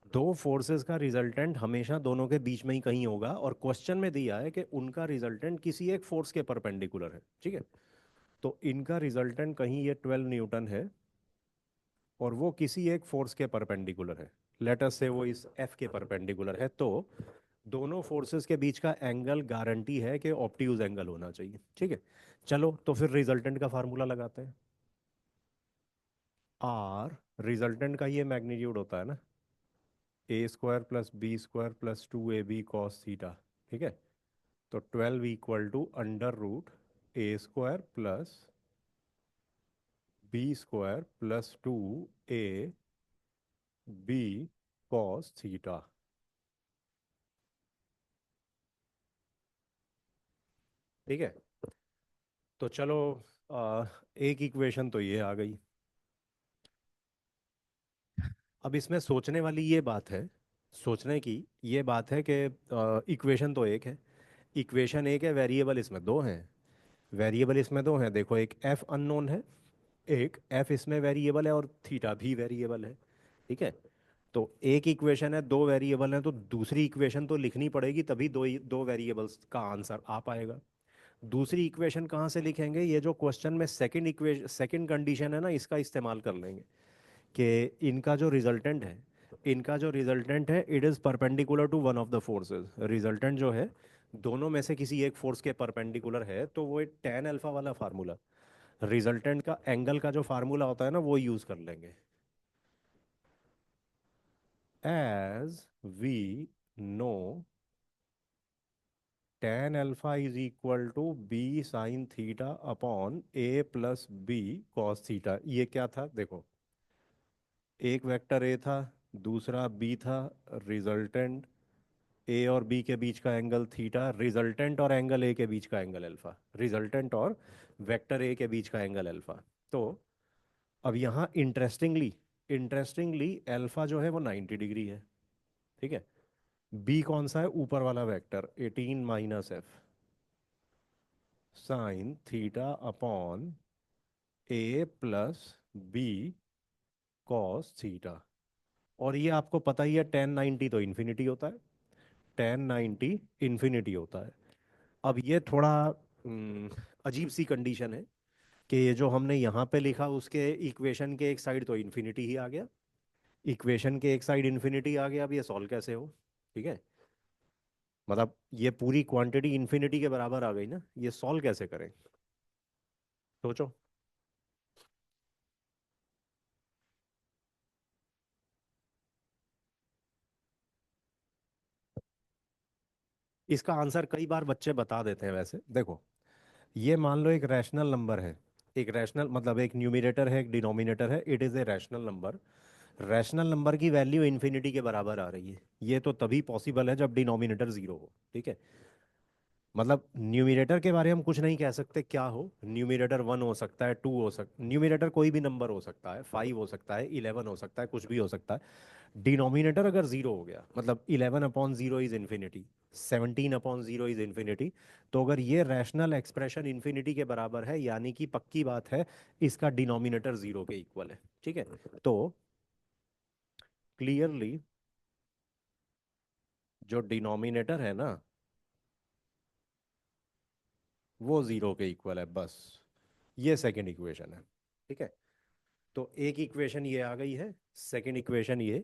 दो फोर्सेस का रिजल्टेंट हमेशा दोनों के बीच में ही कहीं होगा, और क्वेश्चन में दिया है कि उनका रिजल्टेंट किसी एक फोर्स के परपेंडिकुलर है, ठीक है। तो इनका रिजल्टेंट कहीं ये 12 न्यूटन है, और वो किसी एक फोर्स के परपेंडिकुलर है। लेट अस से वो इस एफ के परपेंडिकुलर है। तो दोनों फोर्सेस के बीच का एंगल गारंटी है कि ऑब्ट्यूज एंगल होना चाहिए, ठीक है। चलो तो फिर रिजल्टेंट का फार्मूला लगाते हैं। आर, रिजल्टेंट का ये मैग्नीट्यूड होता है ना, a² + b² + 2ab cos theta, ठीक है। तो 12 = √a² + b² + 2ab cos theta, ठीक है। तो चलो, एक इक्वेशन तो ये आ गई। अब इसमें सोचने वाली ये बात है, सोचने की ये बात है कि इक्वेशन तो एक है, इक्वेशन एक है, वेरिएबल इसमें दो हैं। वेरिएबल इसमें दो हैं, देखो, एक एफ अननोन है, एक एफ इसमें वेरिएबल है, और थीटा भी वेरिएबल है, ठीक है। तो एक इक्वेशन है, दो वेरिएबल हैं, तो दूसरी इक्वेशन तो लिखनी पड़ेगी, तभी दो वेरिएबल्स का आंसर आ पाएगा। दूसरी इक्वेशन कहाँ से लिखेंगे? ये जो क्वेश्चन में सेकंड इक्वेशन, सेकंड कंडीशन है ना, इसका इस्तेमाल कर लेंगे कि इनका जो रिजल्टेंट है, इनका जो रिजल्टेंट है, it is perpendicular to one of the forces. Resultant जो है दोनों में से किसी एक फोर्स के परपेंडिकुलर है, तो वो एक टेन अल्फा वाला फार्मूला, रिजल्टेंट का एंगल का जो फार्मूला होता है ना, वो यूज कर लेंगे। As we know, tan alpha = b sin theta upon a + b cos theta. ये क्या था देखो, एक वेक्टर ए था, दूसरा बी था, रिजल्टेंट ए और बी के बीच का एंगल थीटा, रिजल्टेंट और एंगल ए के बीच का एंगल अल्फा, रिजल्टेंट और वेक्टर ए के बीच का एंगल अल्फा। तो अब यहाँ इंटरेस्टिंगली, इंटरेस्टिंगली अल्फा जो है वो 90 डिग्री है, ठीक है। बी कौन सा है? ऊपर वाला vector 18 - f sine theta upon ए प्लस बी कॉस थीटा। और ये आपको पता ही है, टेन 90 तो इन्फिनिटी होता है, टेन 90 इन्फिनिटी होता है। अब ये थोड़ा अजीब सी कंडीशन है कि ये जो हमने यहाँ पे लिखा, उसके इक्वेशन के एक साइड तो इन्फिनिटी ही आ गया, इक्वेशन के एक साइड इन्फिनिटी आ गया। अब ये सॉल्व कैसे हो? ठीक है, मतलब ये पूरी क्वांटिटी इन्फिनिटी के बराबर आ गई ना, ये सॉल्व कैसे करें? सोचो। इसका आंसर कई बार बच्चे बता देते हैं वैसे, देखो, ये मान लो एक रैशनल नंबर है, एक रैशनल मतलब एक न्यूमरेटर है, एक डिनोमिनेटर है, it is a rational number. Rational number की वैल्यू इन्फिनिटी के बराबर आ रही है, ये तो तभी पॉसिबल है जब डिनोमिनेटर जीरो हो, ठीक है। मतलब न्यूमिनेटर के बारे में हम कुछ नहीं कह सकते क्या हो, न्यूमिनेटर 1 हो सकता है, 2 हो सकता, न्यूमिनेटर कोई भी नंबर हो सकता है, 5 हो सकता है, 11 हो सकता है, कुछ भी हो सकता है। डिनोमिनेटर अगर जीरो हो गया, मतलब 11/0 इज इन्फिनिटी, 17/0 इज इन्फिनिटी, तो अगर ये रैशनल एक्सप्रेशन इन्फिनिटी के बराबर है, यानी कि पक्की बात है इसका डिनोमिनेटर जीरो के इक्वल है। ठीक है, तो क्लियरली जो डिनोमिनेटर है ना वो जीरो के इक्वल है, बस। ये सेकंड इक्वेशन है। ठीक है, तो एक इक्वेशन ये आ गई है, सेकंड इक्वेशन ये,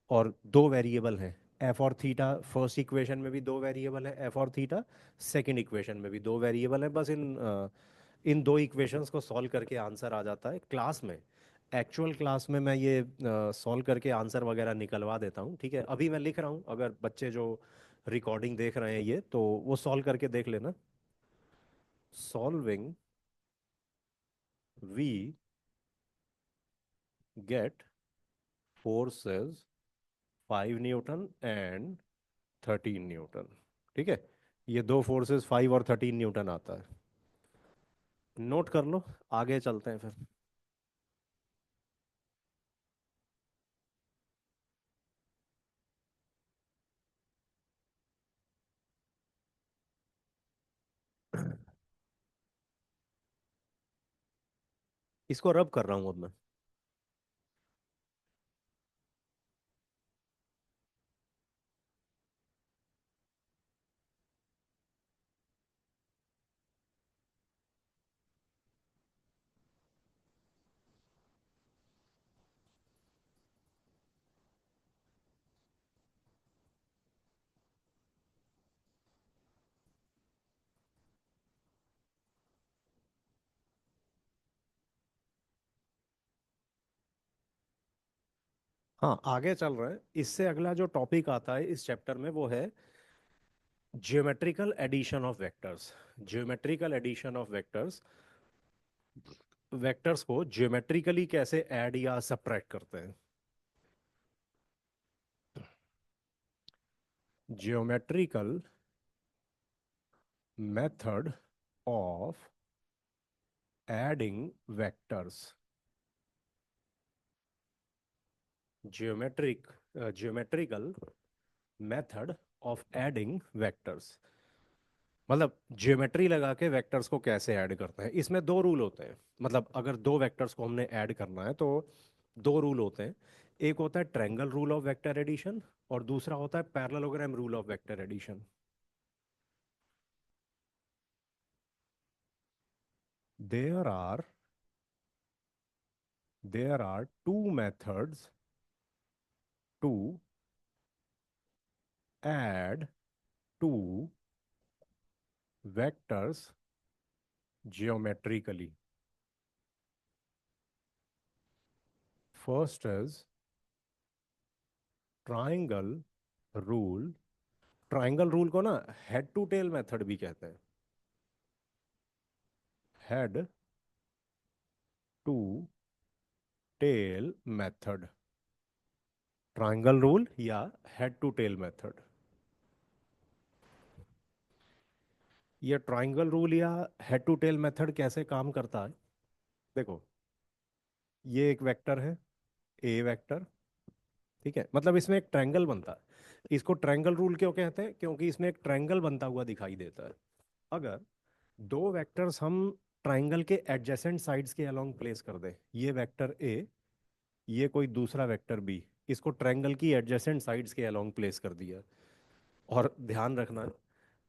और दो वेरिएबल हैं, एफ और थीटा। फर्स्ट इक्वेशन में भी दो वेरिएबल है एफ और थीटा, सेकंड इक्वेशन में भी दो वेरिएबल है। बस इन दो इक्वेशंस को सॉल्व करके आंसर आ जाता है क्लास में। एक्चुअल क्लास में मैं ये सॉल्व करके आंसर वगैरह निकलवा देता हूँ। ठीक है, अभी मैं लिख रहा हूँ, अगर बच्चे जो रिकॉर्डिंग देख रहे हैं ये, तो वो सॉल्व करके देख लेना। Solving we get forces 5 newton and 13 newton. ठीक है, ये दो फोर्सेस 5 और 13 न्यूटन आता है। नोट कर लो, आगे चलते हैं फिर। इसको रब कर रहा हूँ अब मैं। हाँ, आगे चल रहे हैं। इससे अगला जो टॉपिक आता है इस चैप्टर में वो है geometrical addition of vectors. Geometrical addition of vectors, vectors को ज्योमेट्रिकली कैसे ऐड या सबट्रैक्ट करते हैं। Geometrical method of adding vectors. Geometric geometrical method of adding vectors, मतलब ज्योमेट्री लगा के वेक्टर्स को कैसे ऐड करते हैं। इसमें दो रूल होते हैं, मतलब अगर दो वेक्टर्स को हमने ऐड करना है तो दो रूल होते हैं। एक होता है triangle rule of vector addition, और दूसरा होता है parallelogram rule of vector addition. There are there are two methods to add two vectors geometrically. First is triangle rule. Triangle rule को ना हेड टू टेल मेथड भी कहते हैं। Head to tail method, triangle rule या head to tail method. ये triangle rule या head to tail method कैसे काम करता है, देखो। ये एक वेक्टर है, ए वेक्टर। ठीक है, मतलब इसमें एक ट्रायंगल बनता है। इसको ट्रायंगल रूल क्यों कहते हैं, क्योंकि इसमें एक ट्रायंगल बनता हुआ दिखाई देता है। अगर दो वेक्टर्स हम ट्रायंगल के एडजेसेंट साइड्स के अलोंग प्लेस कर दें, ये वेक्टर ए, ये कोई दूसरा वेक्टर बी, इसको ट्रायंगल की एडजेसेंट साइड्स के अलोंग प्लेस कर दिया, और ध्यान रखना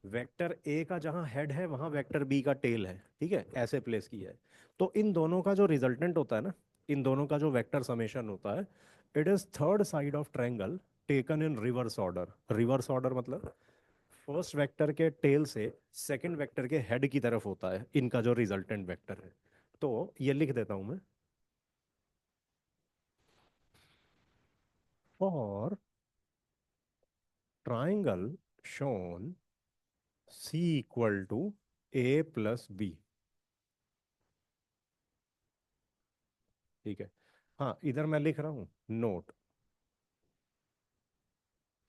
वेक्टर ए का जहां हेड है वहां वेक्टर बी का टेल है। ठीक है, ऐसे प्लेस किया है। तो इन दोनों का जो रिजल्टेंट होता है ना, इन दोनों का जो वेक्टर समेशन होता है, it is third side of triangle taken in reverse order. Reverse order मतलब फर्स्ट वेक्टर के टेल से सेकंड वेक्टर के हेड की तरफ होता है इनका जो रिजल्टेंट वेक्टर है। तो ये लिख देता हूं मैं। For triangle shown C equal to A plus B. ठीक है, हाँ इधर मैं लिख रहा हूं note,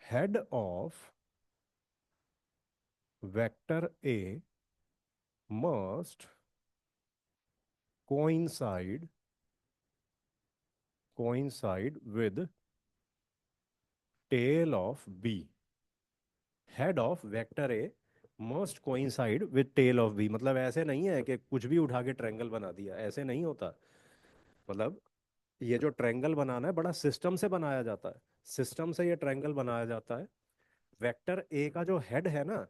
head of vector A must coincide with tail of b. Head of vector A must coincide with tail of B. मतलब ऐसे नहीं है कि कुछ भी उठा के ट्रायंगल बना दिया, ऐसे नहीं होता। मतलब ये जो ट्रायंगल बनाना है बड़ा सिस्टम से बनाया जाता है। सिस्टम से ये ट्रायंगल बनाया जाता है। वेक्टर ए का जो हेड है ना,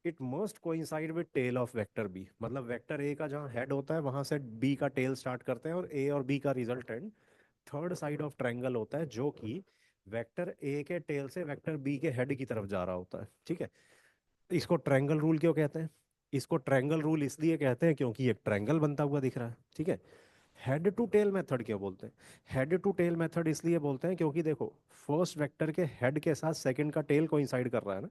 it must coincide with tail of vector B. मतलब वेक्टर ए का जहाँ हेड होता है वहां से बी का टेल स्टार्ट करते हैं, और ए और बी का resultant third side of triangle होता है, जो कि वेक्टर ए के टेल से वेक्टर बी के हेड की तरफ जा रहा होता है। ठीक है। इसको ट्रायंगल रूल क्यों कहते हैं? इसको ट्रायंगल रूल इसलिए कहते हैं क्योंकि एक ट्रायंगल बनता हुआ दिख रहा है। ठीक है। हेड टू टेल मेथड क्यों बोलते हैं? हेड टू टेल मेथड इसलिए बोलते हैं क्योंकि देखो, फर्स्ट वेक्टर के हेड के साथ सेकंड का टेल कोइंसाइड कर रहा है ना।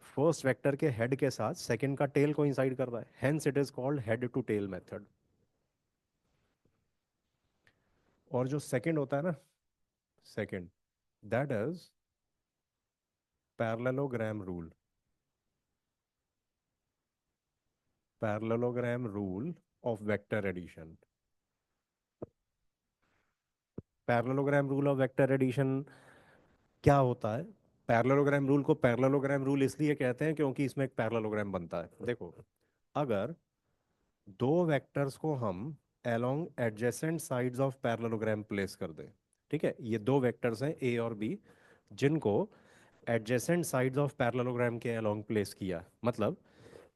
फर्स्ट वेक्टर के हेड के साथ सेकंड का टेल कोइंसाइड कर रहा है, hence it is called head to tail method. और जो सेकंड होता है ना, second, that is parallelogram rule. Parallelogram rule of vector addition. Parallelogram rule of vector addition क्या होता है? पैरेललोग्राम रूल को पैरेललोग्राम रूल इसलिए कहते हैं क्योंकि इसमें एक पैरेललोग्राम बनता है। देखो, अगर दो वेक्टर्स को हम along adjacent sides of parallelogram place कर दें। ठीक है, ये दो वेक्टर्स हैं ए और बी, जिनको एडजेसेंट साइड्स ऑफ पैरेललोग्राम के अलोंग प्लेस किया। मतलब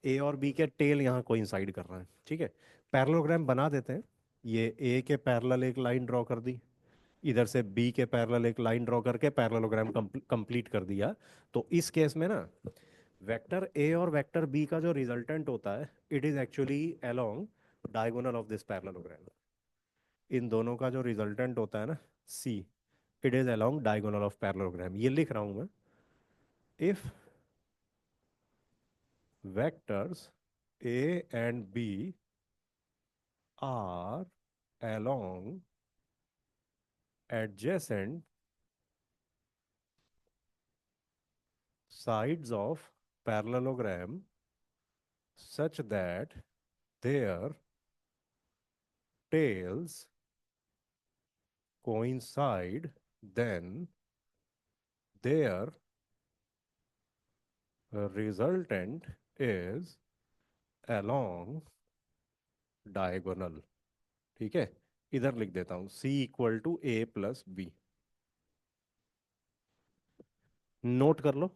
ए और बी के टेल यहाँ कोइंसाइड कर रहे हैं। ठीक है, पैरेललोग्राम बना देते हैं। ये ए के पैरेलल एक लाइन ड्रॉ कर दी, इधर से बी के पैरेलल एक लाइन ड्रॉ करके पैरेललोग्राम कंप्लीट कर दिया। तो इस केस में ना, वेक्टर ए और वेक्टर बी का जो रिजल्टेंट होता है, it is actually along diagonal of this parallelogram. इन दोनों का जो रिजल्टेंट होता है ना, see, it is along diagonal of parallelogram. ये लिख रहा हूं मैं। If vectors a and b are along adjacent sides of parallelogram such that their tails coincide, then their resultant is along diagonal। ठीक है, इधर लिख देता हूं c equal to a plus B. Note कर लो।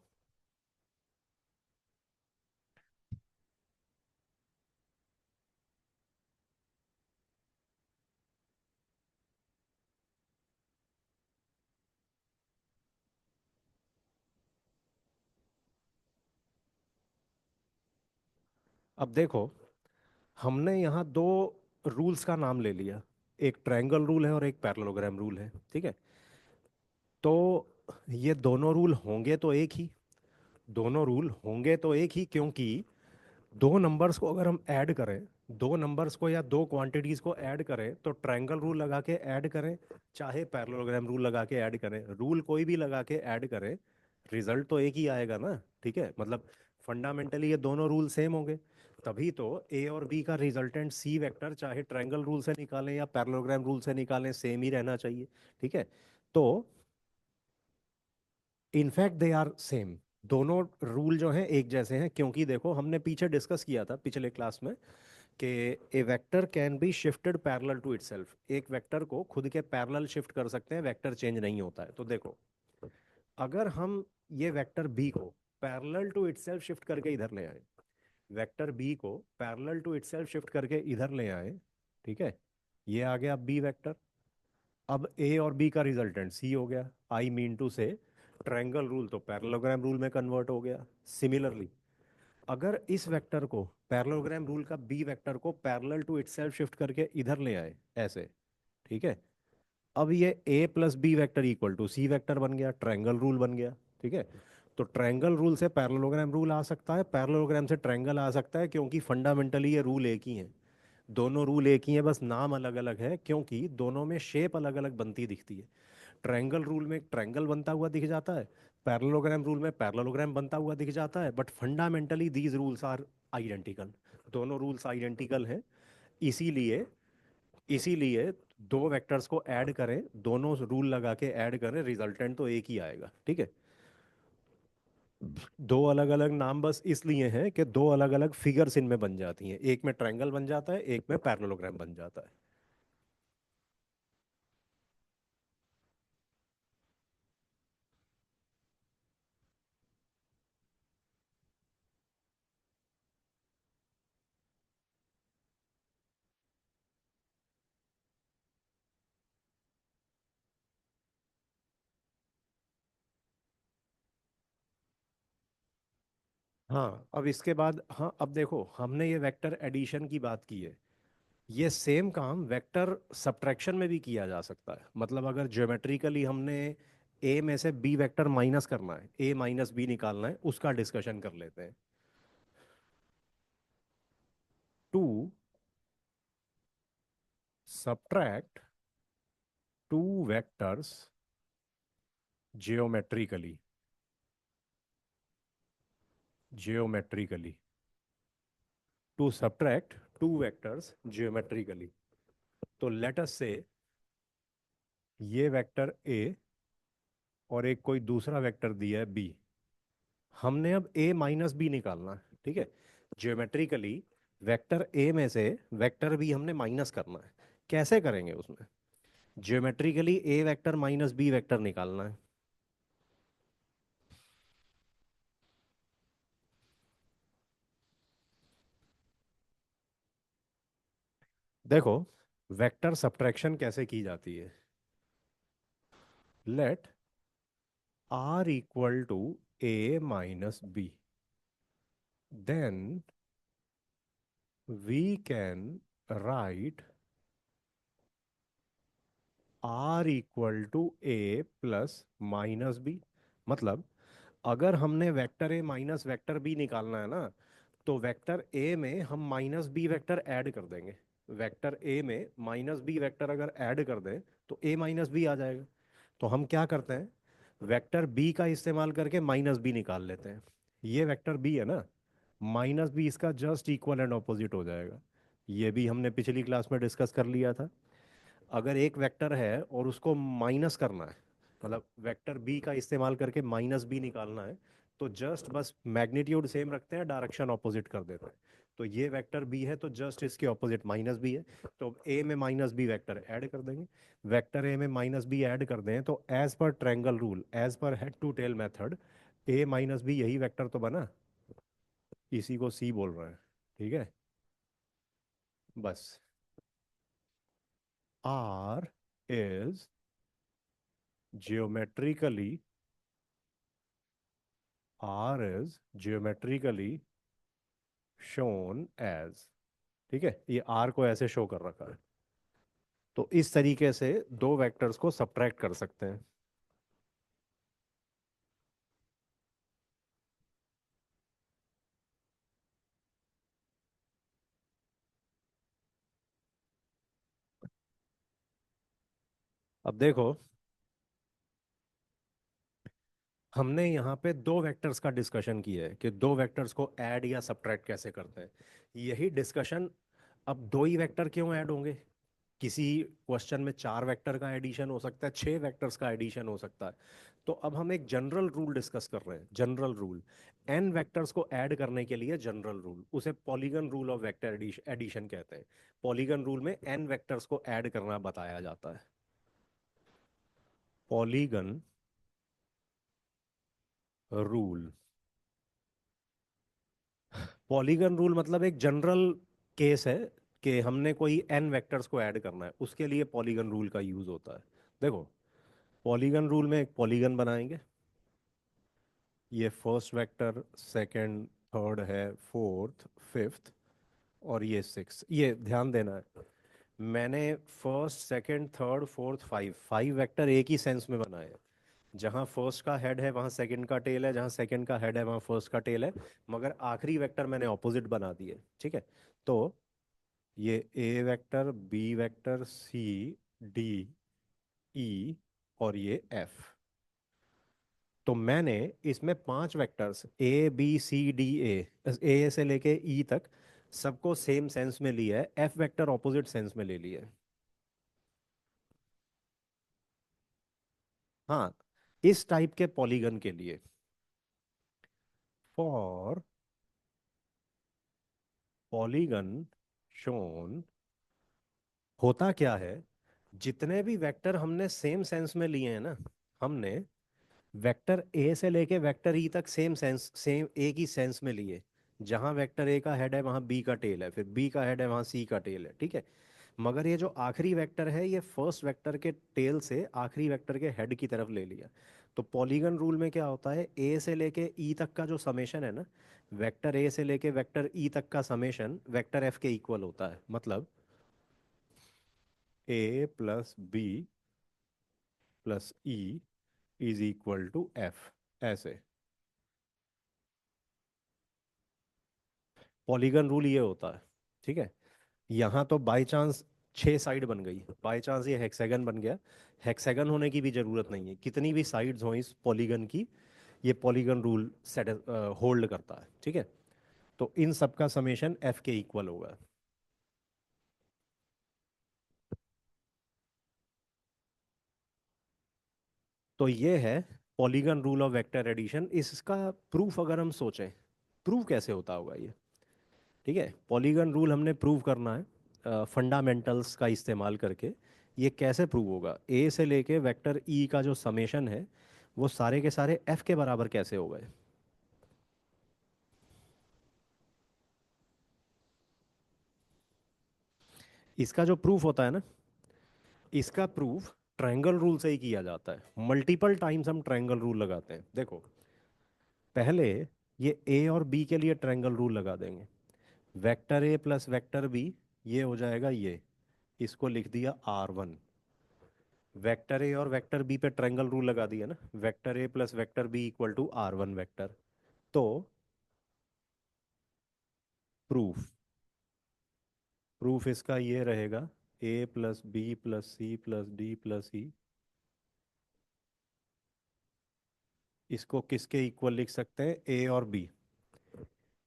अब देखो, हमने यहाँ दो रूल्स का नाम ले लिया। एक ट्रायंगल रूल है और एक पैरेललोग्राम रूल है। ठीक है। तो ये दोनों रूल होंगे तो एक ही, दोनों रूल होंगे तो एक ही, क्योंकि दो नंबर्स को अगर हम ऐड करें, दो नंबर्स को या दो क्वांटिटीज को ऐड करें, तो ट्रायंगल रूल लगा के ऐड करें, चाहे पैरेललोग्राम रूल लगा के ऐड करें, रूल कोई भी लगा के ऐड करें, रिजल्ट तो एक ही आएगा ना। ठीक है, मतलब फंडामेंटली ये दोनों रूल सेम होंगे। तभी तो ए और बी का रिजल्टेंट सी वेक्टर चाहे ट्रायंगल रूल से निकालें या पैरेललोग्राम रूल से निकालें, सेम ही रहना चाहिए। ठीक है। तो इनफैक्ट दे आर सेम। दोनों रूल जो हैं एक जैसे हैं, क्योंकि देखो, हमने पीछे डिस्कस किया था पिछले क्लास में कि a vector can be shifted parallel to itself. एक वेक्टर को खुद के पैरेलल शिफ्ट कर सकते हैं, वेक्टर चेंज नहीं होता है। तो देखो, अगर हम ये वेक्टर बी को पैरेलल टू इटसेल्फ शिफ्ट करके इधर ले आए, वेक्टर बी को पैरेलल टू इटसेल्फ शिफ्ट करके इधर ले आए, ठीक है, ये आ गया बी वेक्टर। अब ए और बी का रिजल्टेंट सी हो गया। आई मीन टू से ट्रायंगल रूल तो पैरेललोग्राम रूल में कन्वर्ट हो गया। सिमिलरली, अगर इस वेक्टर को, पैरेललोग्राम रूल का बी वेक्टर को पैरेलल टू इटसेल्फ शिफ्ट करके इधर ले आए ऐसे, ठीक है, अब ये a plus B vector equal to c vector बन गया, ट्रायंगल रूल बन गया। ठीक है। तो ट्रायंगल रूल से पैरेललोग्राम रूल आ सकता है, पैरेललोग्राम से ट्रायंगल आ सकता है, क्योंकि फंडामेंटली ये रूल एक ही है। दोनों रूल एक ही है, बस नाम अलग अलग है, क्योंकि दोनों में शेप अलग अलग बनती दिखती है। ट्रायंगल रूल में एक ट्रायंगल बनता हुआ दिख जाता है, पैरेललोग्राम रूल में पैरेललोग्राम बनता हुआ दिख जाता है, but fundamentally these rules are identical. दोनों रूल्स आइडेंटिकल हैं। इसीलिए इसीलिए दो वेक्टर्स को ऐड करें, दोनों रूल लगा के ऐड करें, रिजल्टेंट तो एक ही आएगा, ठीक है। दो अलग अलग नाम बस इसलिए हैं कि दो अलग अलग फिगर्स इनमें बन जाती हैं, एक में ट्रायंगल बन जाता है, एक में पैरेललोग्राम बन जाता है। हाँ, अब इसके बाद, हाँ अब देखो, हमने ये वेक्टर एडिशन की बात की है। ये सेम काम वेक्टर सब्ट्रैक्शन में भी किया जा सकता है। मतलब अगर ज्योमेट्रिकली हमने ए में से बी वेक्टर माइनस करना है, ए माइनस बी निकालना है, उसका डिस्कशन कर लेते हैं। To subtract two vectors geometrically, geometrically, to subtract two vectors geometrically. तो लेट अस से ये वेक्टर ए और एक कोई दूसरा वेक्टर दिया है बी। हमने अब a माइनस बी निकालना है, ठीक है। ज्योमेट्रिकली वेक्टर a में से वेक्टर b हमने माइनस करना है। कैसे करेंगे उसमें? Geometrically a vector minus b vector निकालना है। देखो, वेक्टर सब्ट्रैक्शन कैसे की जाती है। Let r equal to a minus B, then we can write r equal to a plus minus B. मतलब अगर हमने vector A minus vector B निकालना है ना, तो वेक्टर ए में हम माइनस बी वेक्टर ऐड कर देंगे। वेक्टर ए में माइनस बी वेक्टर अगर ऐड कर दें तो ए माइनस बी आ जाएगा। तो हम क्या करते हैं, वेक्टर बी का इस्तेमाल करके माइनस बी निकाल लेते हैं। ये वेक्टर बी है ना, माइनस बी इसका जस्ट इक्वल एंड ऑपोजिट हो जाएगा। ये भी हमने पिछली क्लास में डिस्कस कर लिया था। अगर एक वेक्टर है और उसको माइनस करना है, मतलब वेक्टर बी का इस्तेमाल करके माइनस बी निकालना है, तो जस्ट बस मैग्नीट्यूड सेम रखते हैं, डायरेक्शन ऑपोजिट कर देते हैं। तो ये वेक्टर बी है तो जस्ट इसके ऑपोजिट माइनस बी है। तो ए में माइनस बी वेक्टर ऐड कर देंगे। वेक्टर ए में माइनस बी ऐड कर दें तो as per triangle rule, as per head to tail method, A minus B यही वेक्टर तो बना। इसी को सी बोल रहे हैं, ठीक है। बस R is geometrically R is geometrically shown as, ठीक है, ये R को ऐसे शो कर रखा है। तो इस तरीके से दो वेक्टर्स को सब्ट्रैक्ट कर सकते हैं। अब देखो, हमने यहाँ पे दो वेक्टर्स का डिस्कशन किया है कि दो वेक्टर्स को ऐड या सब्ट्रैक्ट कैसे करते हैं। यही डिस्कशन, अब दो ही वेक्टर क्यों ऐड होंगे? किसी क्वेश्चन में चार वेक्टर का एडिशन हो सकता है, छह वेक्टर्स का एडिशन हो सकता है। तो अब हम एक जनरल रूल डिस्कस कर रहे हैं, जनरल रूल। एन वेक्टर्स को ऐड करने के लिए जनरल रूल, उसे polygon rule of vector addition कहते हैं। पॉलीगन रूल में एन वेक्टर्स को ऐड करना बताया जाता है। पॉलीगन रूल, पॉलीगन रूल मतलब एक जनरल केस है कि हमने कोई एन वेक्टर्स को ऐड करना है, उसके लिए पॉलीगन रूल का यूज होता है। देखो, पॉलीगन रूल में एक पॉलीगन बनाएंगे। ये फर्स्ट वेक्टर, सेकंड, थर्ड है, फोर्थ, फिफ्थ, और ये सिक्स। ये ध्यान देना है, मैंने first second third fourth five, five vector एक ही सेंस में बनाए हैं। जहाँ फर्स्ट का हेड है वहाँ सेकंड का टेल है, जहाँ सेकंड का हेड है वहाँ फर्स्ट का टेल है। मगर आखिरी वेक्टर मैंने ऑपोजिट बना दिए, ठीक है। तो ये A vector, B vector, C, D, E और ये एफ। तो मैंने इसमें पांच vectors A B C D A से लेके ई तक सबको सेम सेंस में लिया है, एफ वेक्टर ऑपोजिट सेंस में ले लिया है। हाँ, इस टाइप के पॉलीगन के लिए, फॉर पॉलीगन शोन, होता क्या है, जितने भी वेक्टर हमने सेम सेंस में लिए हैं ना, हमने वेक्टर ए से लेके वेक्टर ई तक सेम सेंस, सेम एक ही सेंस में लिए। जहां वेक्टर ए का हेड है वहां बी का टेल है, फिर बी का हेड है वहां सी का टेल है, ठीक है। मगर ये जो आखिरी वेक्टर है ये फर्स्ट वेक्टर के टेल से आखिरी वेक्टर के हेड की तरफ ले लिया। तो पॉलीगन रूल में क्या होता है, ए से लेके ई तक का जो समेशन है ना, वेक्टर ए से लेके वेक्टर ई तक का समेशन वेक्टर एफ के इक्वल होता है। मतलब a plus b plus e is equal to f, ऐसे। पॉलीगन रूल ये होता है, ठीक है। यहाँ तो बाय चांस छह साइड बन गई, बाय चांस ये हेक्सागन बन गया। हेक्सागन होने की भी जरूरत नहीं है, कितनी भी साइड्स हो इस पॉलीगन की, ये पॉलीगन रूल सेट होल्ड करता है, ठीक है। तो इन सब का समेशन एफ के इक्वल होगा। तो ये है polygon rule of vector addition. इसका प्रूफ अगर हम सोचें, प्रूफ कैसे होता होगा ये, ठीक है। पॉलीगन रूल हमने प्रूव करना है फंडामेंटल्स का इस्तेमाल करके। ये कैसे प्रूव होगा, ए से लेके वेक्टर ई का जो समेशन है वो सारे के सारे एफ के बराबर कैसे हो गए। इसका जो प्रूफ होता है ना, इसका प्रूफ ट्रायंगल रूल से ही किया जाता है। मल्टीपल टाइम्स हम ट्रायंगल रूल लगाते हैं। देखो, पहले ये ए और बी के लिए ट्रायंगल रूल लगा देंगे। वेक्टर ए प्लस वेक्टर बी, ये हो जाएगा ये, इसको लिख दिया R1। वेक्टर ए और वेक्टर बी पे ट्रायंगल रूल लगा दिया ना, vector A plus vector b equal to R1 vector. तो प्रूफ, प्रूफ इसका ये रहेगा, a plus b plus c plus d plus e, इसको किसके इक्वल लिख सकते हैं, ए और b.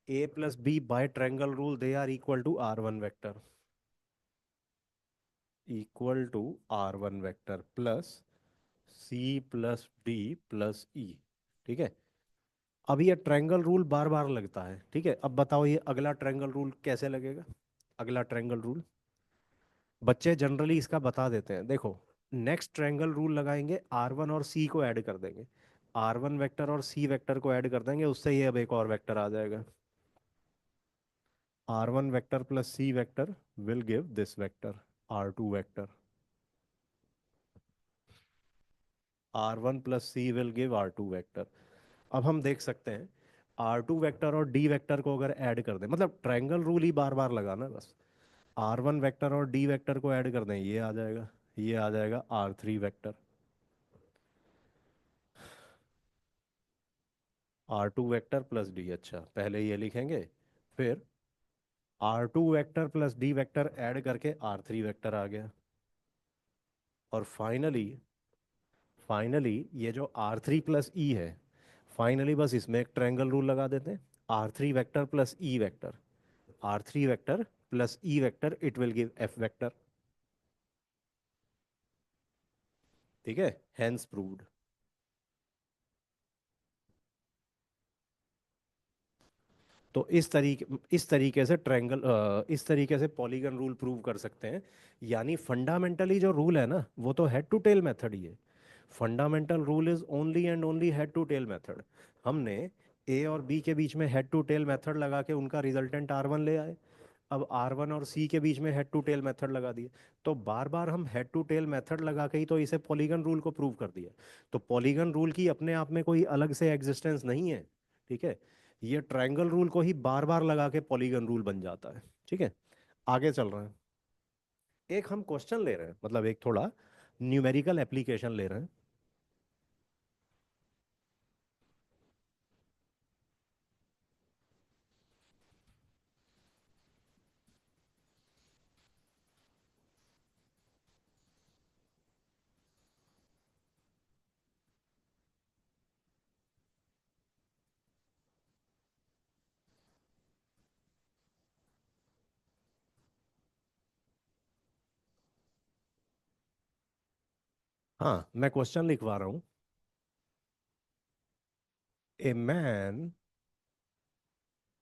A plus b by triangle rule दे R equal to R1 vector, equal to R1 vector plus c plus d plus e, ठीक है। अब ये ट्रायंगल रूल बार बार लगता है, ठीक है। अब बताओ ये अगला ट्रायंगल रूल कैसे लगेगा। अगला ट्रायंगल रूल बच्चे जनरली इसका बता देते हैं, देखो। नेक्स्ट ट्रायंगल रूल लगाएंगे, R1 और C को ऐड कर देंगे, R1 वेक्टर और C वेक्टर को ऐड कर देंगे, उससे ये अब एक और वेक्टर आ जाएगा। R1 vector plus C vector will give this vector, R2 vector. R1 plus C will give R2 vector. अब हम देख सकते हैं, R2 वेक्टर और D वेक्टर को अगर ऐड कर दें, मतलब ट्रायंगल रूल ही बार बार लगाना बस। R1 वेक्टर और D वेक्टर को ऐड कर दें, ये आ जाएगा, ये आ जाएगा R3 vector. R2 vector plus D, अच्छा पहले ये लिखेंगे, फिर R2 vector plus D vector add करके R3 वेक्टर आ गया। और फाइनली, फाइनली ये जो R3 प्लस ई है, फाइनली बस इसमें एक ट्रायंगल रूल लगा देते हैं, R3 vector plus E vector, R3 vector plus E vector, it will give F vector, ठीक है। Hence proved. तो इस तरीके से ट्रायंगल, इस तरीके से पॉलीगन रूल प्रूव कर सकते हैं। यानी फंडामेंटली जो रूल है ना, वो तो हेड टू टेल मेथड ही है। Fundamental rule is only and only head to tail method. हमने ए और बी के बीच में हेड टू टेल मेथड लगा के उनका रिजल्टेंट R1 ले आए। अब R1 और C के बीच में हेड टू टेल मेथड लगा दिए। तो बार बार हम हेड टू टेल मेथड लगा के ही तो इसे पॉलीगन रूल को प्रूव कर दिया। तो पॉलीगन रूल की अपने आप में कोई अलग से एग्जिस्टेंस नहीं है, ठीक है। ये ट्रायंगल रूल को ही बार बार लगा के पॉलीगन रूल बन जाता है, ठीक है। आगे चल रहे हैं, एक हम क्वेश्चन ले रहे हैं, मतलब एक थोड़ा न्यूमेरिकल एप्लीकेशन ले रहे हैं। हाँ, मैं क्वेश्चन लिखवा रहा हूँ। A man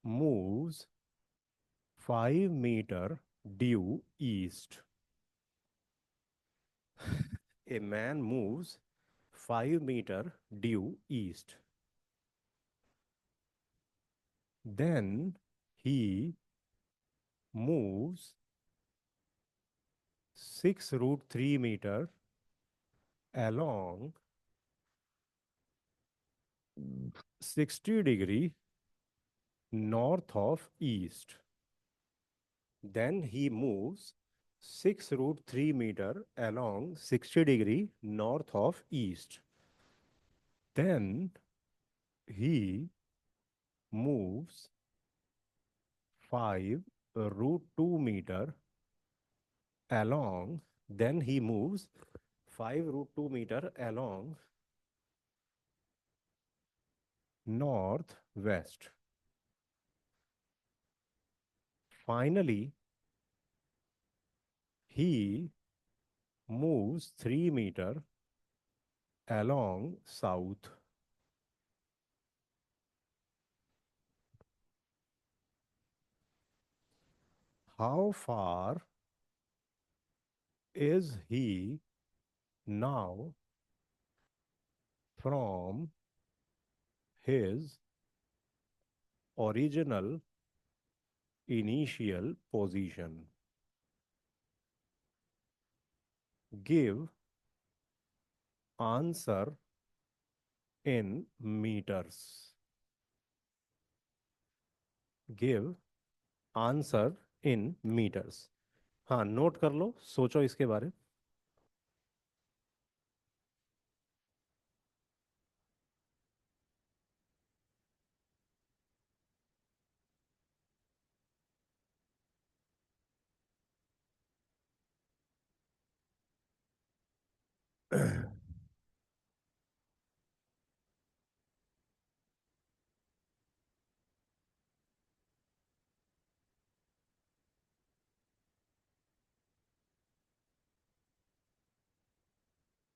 moves 5 metre due east. A man moves 5 metre due east, then he moves 6 √3 meter along 60 degree north of east. Then he moves 6 √3 meter along 60 degree north of east. Then he moves 5 √2 meter along. Then he moves 5 √2 meter along northwest. Finally, he moves 3 meter along south. How far is he now from his original initial position? Give answer in meters. Give answer in meters. हाँ, note कर लो, सोचो इसके बारे में।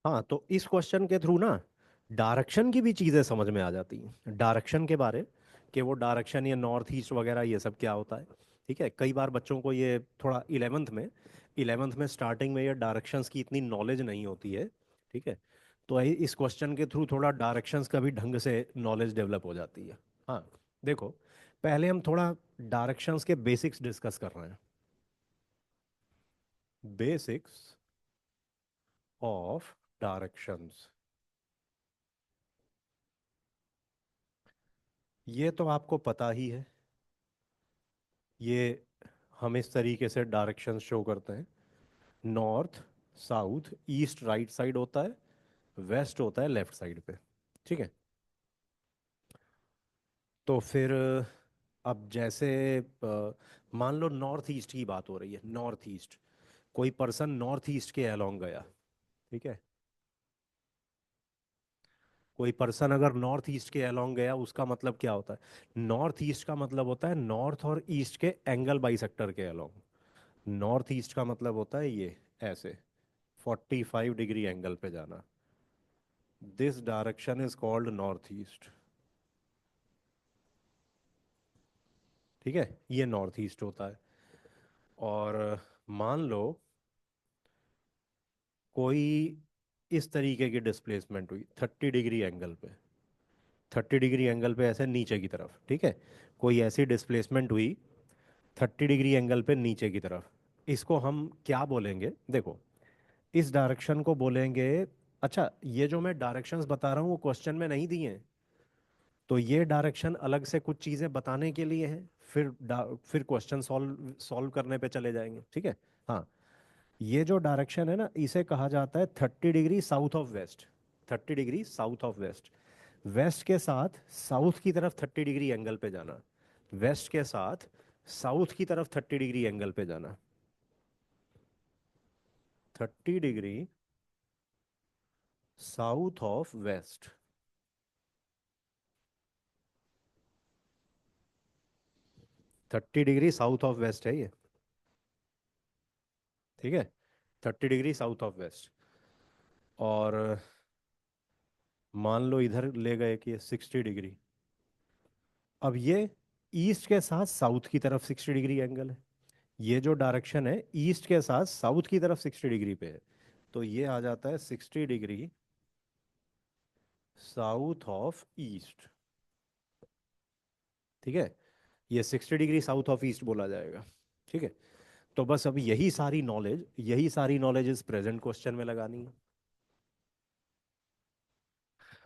हाँ, तो इस question के थ्रू ना डायरेक्शन की भी चीज़ें समझ में आ जाती हैं, डायरेक्शन के बारे, कि वो डायरेक्शन ये नॉर्थ ईस्ट वगैरह ये सब क्या होता है। ठीक है, कई बार बच्चों को ये थोड़ा इलेवेंथ में स्टार्टिंग में ये डायरेक्शंस की इतनी नॉलेज नहीं होती है। ठीक है, तो इस क्वेश्चन के थ्रू थोड़ा डायरेक्शंस का भी ढंग से नॉलेज डेवलप हो जाती है। हाँ, देखो, पहले हम थोड़ा डायरेक्शंस के बेसिक्स डिस्कस कर रहे हैं। बेसिक्स ऑफ डायरेक्शंस, ये तो आपको पता ही है। ये हम इस तरीके से डायरेक्शन शो करते हैं। North, south, east right side होता है, वेस्ट होता है लेफ्ट साइड पे। ठीक है, तो फिर अब जैसे मान लो नॉर्थ ईस्ट की बात हो रही है, नॉर्थ ईस्ट, कोई पर्सन नॉर्थ ईस्ट के अलोंग गया। ठीक है, कोई पर्सन अगर नॉर्थ ईस्ट के अलोंग गया, उसका मतलब क्या होता है? नॉर्थ ईस्ट का मतलब होता है नॉर्थ और ईस्ट के एंगल बाइसेक्टर के अलोंग। नॉर्थ ईस्ट का मतलब होता है ये ऐसे 45 डिग्री एंगल पे जाना। This direction is called north east. ठीक है, ये नॉर्थ ईस्ट होता है। और मान लो कोई इस तरीके की डिस्प्लेसमेंट हुई 30 डिग्री एंगल पे, 30 डिग्री एंगल पे ऐसे नीचे की तरफ। ठीक है, कोई ऐसी डिस्प्लेसमेंट हुई 30 डिग्री एंगल पे नीचे की तरफ। इसको हम क्या बोलेंगे? देखो, इस डायरेक्शन को बोलेंगे, अच्छा ये जो मैं डायरेक्शंस बता रहा हूँ वो क्वेश्चन में नहीं दिए हैं, तो ये डायरेक्शन अलग से कुछ चीज़ें बताने के लिए है। फिर क्वेश्चन सॉल्व सॉल्व करने पे चले जाएंगे। ठीक है, हाँ, ये जो डायरेक्शन है ना, इसे कहा जाता है 30 degree south of west. 30 degree south of west, west के साथ साउथ की तरफ 30 डिग्री एंगल पे जाना, वेस्ट के साथ साउथ की तरफ 30 डिग्री एंगल पे जाना। 30 degree south of west, 30 degree south of west है ये। ठीक है, 30 डिग्री साउथ ऑफ वेस्ट। और मान लो इधर ले गए कि 60 डिग्री। अब ये ईस्ट के साथ साउथ की तरफ 60 डिग्री एंगल है। ये जो डायरेक्शन है ईस्ट के साथ साउथ की तरफ 60 डिग्री पे है। तो ये आ जाता है 60 डिग्री साउथ ऑफ ईस्ट। ठीक है, ये 60 डिग्री साउथ ऑफ ईस्ट बोला जाएगा। ठीक है, तो बस अब यही सारी नॉलेज इस प्रेजेंट क्वेश्चन में लगानी है।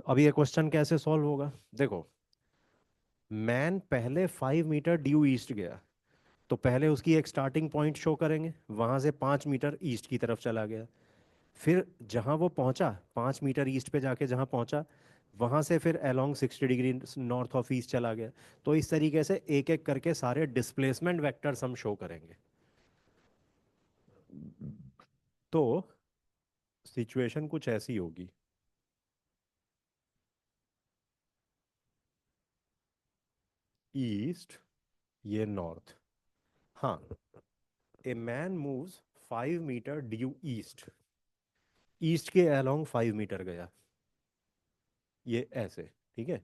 अब ये क्वेश्चन कैसे सॉल्व होगा? देखो, मैन पहले 5 मीटर ड्यू ईस्ट गया, तो पहले उसकी एक स्टार्टिंग पॉइंट शो करेंगे, वहां से 5 मीटर ईस्ट की तरफ चला गया। फिर जहां वो पहुंचा, 5 मीटर ईस्ट पे जाके जहां पहुंचा, वहां से फिर along 60 degree north of east चला गया। तो इस तरीके से एक एक करके सारे डिस्प्लेसमेंट वेक्टर्स हम शो करेंगे। तो सिचुएशन कुछ ऐसी होगी। ईस्ट, ये नॉर्थ। हाँ, a man moves 5 metre due east, east के अलोंग 5 मीटर गया, ये ऐसे। ठीक है,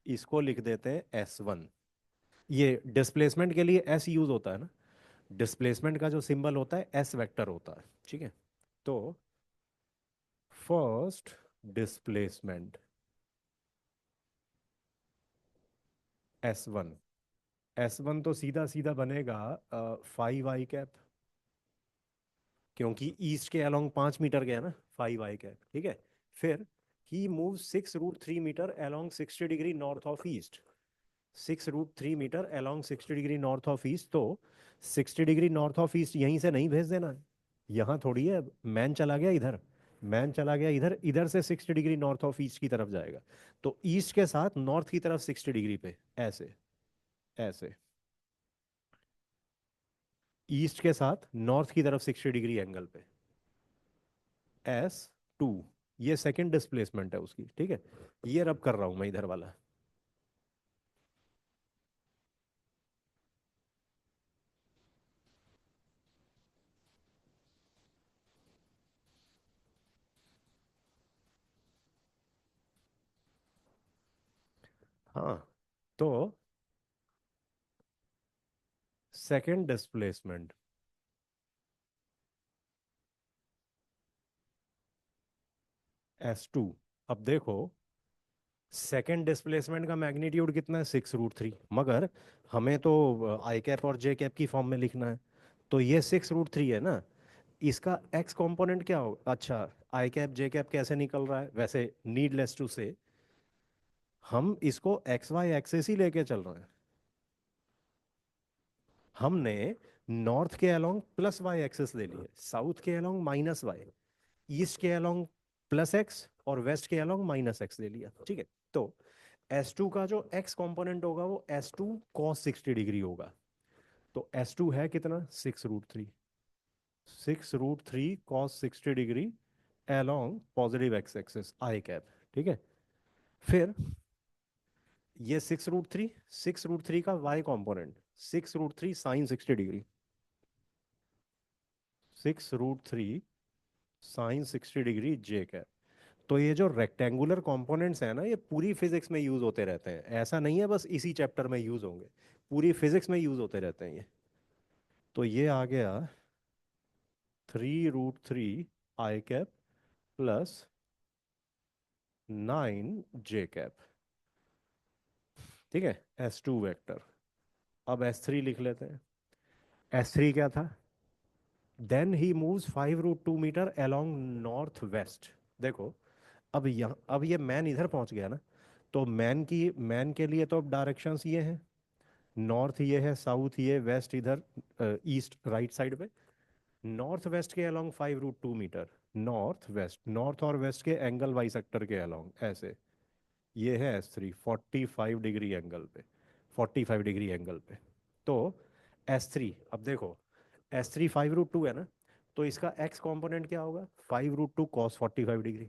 इसको लिख देते हैं S1। ये डिस्प्लेसमेंट के लिए एस यूज होता है ना, डिस्प्लेसमेंट का जो सिंबल होता है एस वेक्टर होता है। ठीक है, तो फर्स्ट डिस्प्लेसमेंट S1। S1 तो सीधा सीधा बनेगा 5 i कैप, क्योंकि ईस्ट के अलोंग 5 मीटर गया ना, 5 i कैप। ठीक है, फिर ही move 6√3 metre along 60 degree north of east. 6√3 metre along 60 degree north of east. तो 60 डिग्री नॉर्थ ऑफ ईस्ट यहीं से नहीं भेज देना है, यहाँ थोड़ी है। मैन चला गया इधर, मैन चला गया इधर, इधर से 60 डिग्री नॉर्थ ऑफ ईस्ट की तरफ जाएगा। तो ईस्ट के साथ नॉर्थ की तरफ 60 डिग्री पे, ऐसे ऐसे। ईस्ट के साथ नॉर्थ की तरफ 60 डिग्री एंगल पे, S2। ये सेकंड डिस्प्लेसमेंट है उसकी। ठीक है, ये रब कर रहा हूं मैं इधर वाला। हाँ, तो सेकंड डिस्प्लेसमेंट S2। अब देखो, सेकेंड डिस्प्लेसमेंट का मैग्नीट्यूड कितना है? 6√3। मगर हमें तो आई कैप और जे कैप की फॉर्म में लिखना है। तो ये 6√3 है ना, इसका एक्स कंपोनेंट क्या होगा? अच्छा, आई कैप जे कैप कैसे निकल रहा है वैसे, नीडलेस टू से हम इसको एक्स वाई एक्सेस ही लेके चल रहे हैं। हमने नॉर्थ के अलोंग प्लस वाई एक्सेस ले लिए, साउथ के अलोंग माइनस वाई, ईस्ट के अलोंग प्लस एक्स, और वेस्ट के अलोंग माइनस एक्स ले लिया। ठीक है, तो S2 का जो x कंपोनेंट होगा वो S2 cos 60 डिग्री होगा। तो S2 है कितना? 6√3। 6√3 cos 60 degree along positive x axis i cap. ठीक है, फिर ये 6√3 का y component, 6√3 sin 60 degree, 6√3 sin 60 degree j cap. तो ये जो रेक्टेंगुलर कंपोनेंट्स है ना, ये पूरी फिजिक्स में यूज होते रहते हैं, ऐसा नहीं है बस इसी चैप्टर में यूज होंगे, पूरी फिजिक्स में यूज होते रहते हैं ये। तो ये आ गया 3√3 i cap plus 9 j cap. ठीक है, S2 वेक्टर। अब S3 लिख लेते हैं। S3 क्या था? Then he moves 5√2 metre along north west. देखो, अब ये मैन इधर पहुंच गया ना, तो मैन के लिए तो अब डायरेक्शंस ये हैं, नॉर्थ ये है, साउथ ये, वेस्ट इधर, ईस्ट राइट साइड पे। नॉर्थ वेस्ट के along 5√2 metre, north west, north और वेस्ट के एंगल बाई सेक्टर के अलोंग ऐसे। ये है S3 45 डिग्री एंगल पे, 45 डिग्री एंगल पे। तो S3, अब देखो, S3 5√2 है ना, तो इसका x कंपोनेंट क्या होगा? 5√2 cos 45 degree,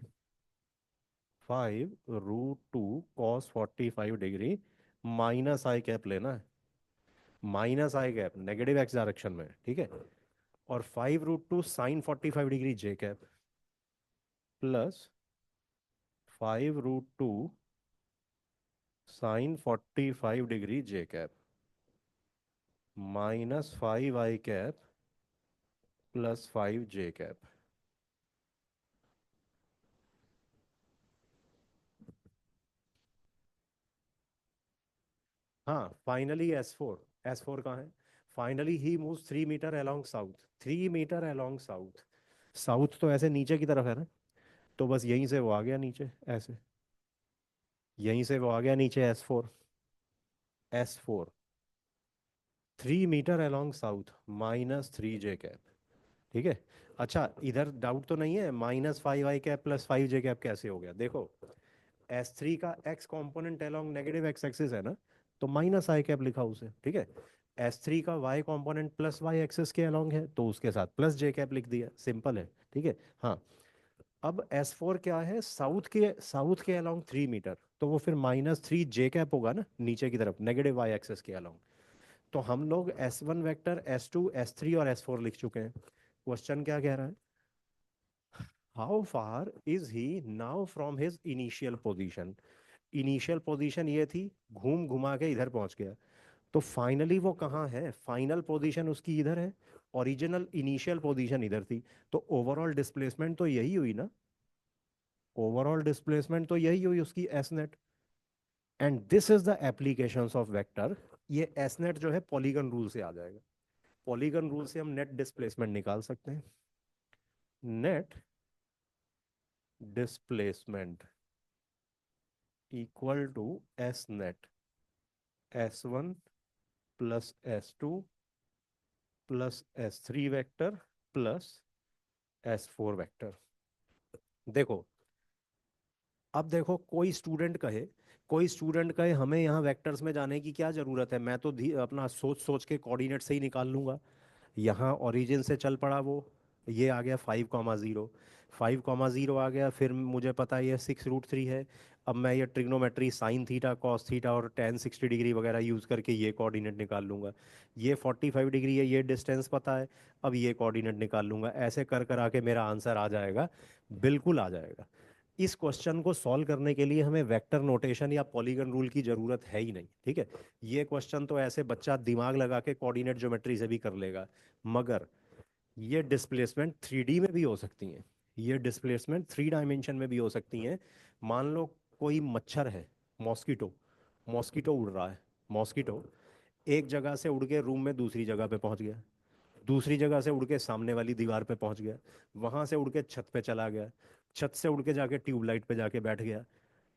5√2 cos 45 degree minus i cap लेना है, minus i cap negative x direction में। ठीक है, और 5√2 sin 45 degree j cap. Plus 5√2 sin 45 degree j cap minus 5 i cap plus 5 j cap. हाँ, फाइनली एस फोर कहाँ है? Finally he moves 3 metre along south, 3 metre along south. South तो ऐसे नीचे की तरफ है ना, तो बस यहीं से वो आ गया नीचे ऐसे, यहीं से वो आ गया नीचे S four 3 metre along south -3 J cap. ठीक है। अच्छा, इधर डाउट तो नहीं है -5 i cap plus 5 j cap कैसे हो गया? देखो, S3 का x component along negative x axis है ना, तो -i कैप लिखा उसे। ठीक है। S3 का y component plus Y axis के अलोंग है, तो उसके साथ प्लस जे कैप लिख दिया, सिंपल है। ठीक है। हाँ, अब S4 क्या है? साउथ के अलोंग 3 मीटर, तो वो फिर -3 जे कैप होगा ना, नीचे की तरफ नेगेटिव वाई एक्सिस के अलोंग। तो हम लोग S1 वेक्टर, S2, S3 और S4 लिख चुके हैं। क्वेश्चन क्या कह रहा है? How far is he now from his initial position? Initial position ये थी, घूम घुमा के इधर पहुंच गया, तो फाइनली वो कहाँ है? फाइनल पोजीशन उसकी इधर है, ओरिजिनल इनिशियल पोजीशन इधर थी। तो ओवरऑल डिस्प्लेसमेंट तो यही हुई ना, ओवरऑल डिस्प्लेसमेंट तो यही हुई उसकी S net. And this is the applications of vector. ये एस नेट जो है पॉलीगन रूल से आ जाएगा। पॉलीगन रूल से हम नेट डिस्प्लेसमेंट निकाल सकते हैं। Net displacement equal to S net, S1 plus S2 plus S3 vector plus S4 vector. देखो, अब देखो, कोई स्टूडेंट कहे हमें यहाँ वेक्टर्स में जाने की क्या ज़रूरत है, मैं तो अपना सोच सोच के कोऑर्डिनेट से ही निकाल लूंगा। यहाँ ओरिजिन से चल पड़ा वो, ये आ गया 5,0, 5,0 आ गया, फिर मुझे पता है ये 6√3 है। अब मैं ये trigonometry sine theta cos theta और टेन 60 डिग्री वगैरह यूज़ करके ये कोऑर्डिनेट निकाल लूंगा। ये 45 डिग्री है, ये डिस्टेंस पता है, अब ये कोऑर्डिनेट निकाल लूंगा। ऐसे कर कर आके मेरा आंसर आ जाएगा, बिल्कुल आ जाएगा। इस क्वेश्चन को सॉल्व करने के लिए हमें वेक्टर नोटेशन या पॉलीगन रूल की ज़रूरत है ही नहीं। ठीक है। ये क्वेश्चन तो ऐसे बच्चा दिमाग लगा के कोऑर्डिनेट ज्योमेट्री से भी कर लेगा। मगर ये डिस्प्लेसमेंट 3D में भी हो सकती हैं, ये डिस्प्लेसमेंट 3 डायमेंशन में भी हो सकती हैं। मान लो कोई मच्छर है, मॉस्किटो, मॉस्किटो उड़ रहा है। मॉस्किटो एक जगह से उड़ के रूम में दूसरी जगह पे पहुंच गया, दूसरी जगह से उड़ के सामने वाली दीवार पे पहुंच गया, वहां से उड़ के छत पे चला गया, छत से उड़ के जाके ट्यूबलाइट पे जाके बैठ गया।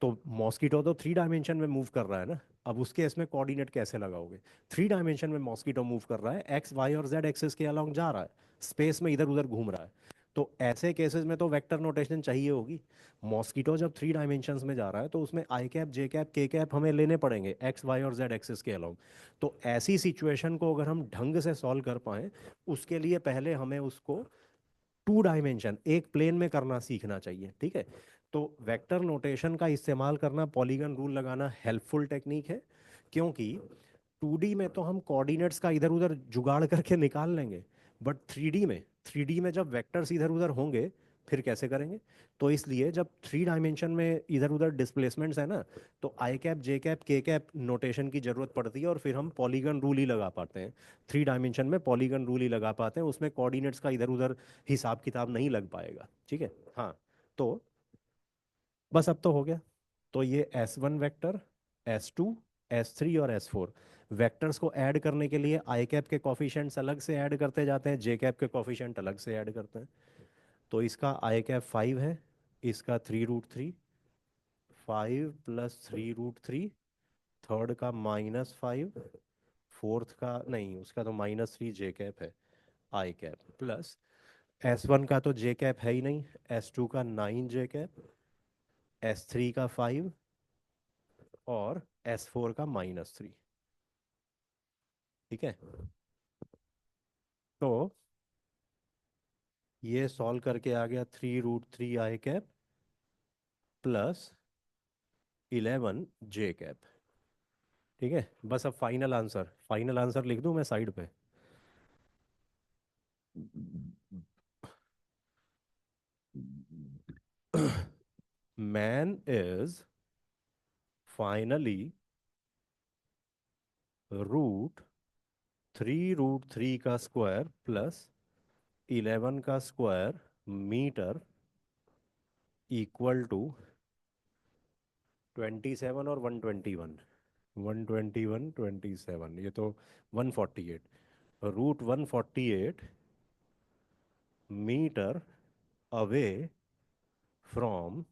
तो मॉस्किटो तो 3 डायमेंशन में मूव कर रहा है ना। अब उसके इसमें कोऑर्डिनेट कैसे लगाओगे? 3 डायमेंशन में मॉस्किटो मूव कर रहा है, एक्स वाई और जेड एक्सिस के अलोंग जा रहा है, स्पेस में इधर उधर घूम रहा है। तो ऐसे केसेस में तो वेक्टर नोटेशन चाहिए होगी। मॉस्किटो जब 3 डायमेंशंस में जा रहा है तो उसमें आई कैप जे कैप के कैप हमें लेने पड़ेंगे, एक्स वाई और जेड एक्सिस के अलोंग। तो ऐसी सिचुएशन को अगर हम ढंग से सॉल्व कर पाएं, उसके लिए पहले हमें उसको 2 डायमेंशन एक प्लेन में करना सीखना चाहिए। ठीक है। तो वेक्टर नोटेशन का इस्तेमाल करना, पॉलीगन रूल लगाना हेल्पफुल टेक्निक है, क्योंकि 2D में तो हम कोऑर्डिनेट्स का इधर उधर जुगाड़ करके निकाल लेंगे, बट 3D में जब वेक्टर्स इधर उधर होंगे, फिर कैसे करेंगे? तो इसलिए जब 3 डायमेंशन में इधर उधर डिस्प्लेसमेंट्स है ना, तो आई कैप जे कैप के कैप नोटेशन की जरूरत पड़ती है, और फिर हम पॉलीगन रूल ही लगा पाते हैं। 3 डायमेंशन में पॉलीगन रूल ही लगा पाते हैं, उसमें कोऑर्डिनेट्स का इधर उधर हिसाब किताब नहीं लग पाएगा। ठीक है। हाँ, तो बस अब तो हो गया। तो ये S1 वेक्टर, S2, S3 और S4 वेक्टर्स को ऐड करने के लिए आई कैप के कॉफिशेंट्स अलग से ऐड करते जाते हैं, जे कैप के कॉफिशेंट अलग से ऐड करते हैं। तो इसका आई कैप 5 है, इसका 3√3, 5 + 3√3, थर्ड का -5, फोर्थ का नहीं, उसका तो -3 जे कैप है, आई कैप प्लस S1 का तो जे कैप है ही नहीं, S2 का 9 जे कैप, S3 का 5 और S4 का -3। ठीक है। तो ये सॉल्व करके आ गया 3√3 आई कैप प्लस 11 जे कैप। ठीक है। बस अब फाइनल आंसर लिख दूं मैं साइड पे? मैन इज फाइनली रूट 3√3 का स्क्वायर प्लस 11 का स्क्वायर मीटर इक्वल टू 27 और 121, 121 27, ये तो 148, √148 metre away from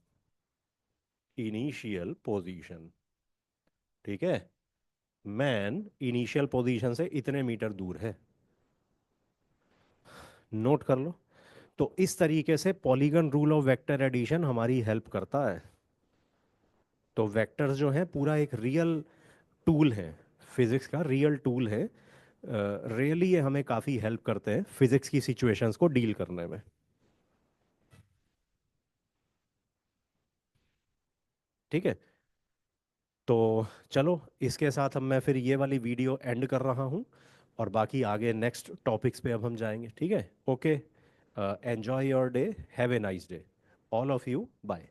initial position. ठीक है, मैन इनिशियल पोजीशन से इतने मीटर दूर है। नोट कर लो। तो इस तरीके से polygon rule of vector addition हमारी हेल्प करता है। तो वेक्टर्स जो हैं पूरा एक रियल टूल है, फिजिक्स का रियल टूल है। रियली ये हमें काफ़ी हेल्प करते हैं फिजिक्स की सिचुएशंस को डील करने में। ठीक है, तो चलो इसके साथ हम मैं फिर ये वाली वीडियो एंड कर रहा हूँ, और बाकी आगे नेक्स्ट टॉपिक्स पे अब हम जाएंगे। ठीक है, okay, enjoy your day, have a nice day, all of you, bye.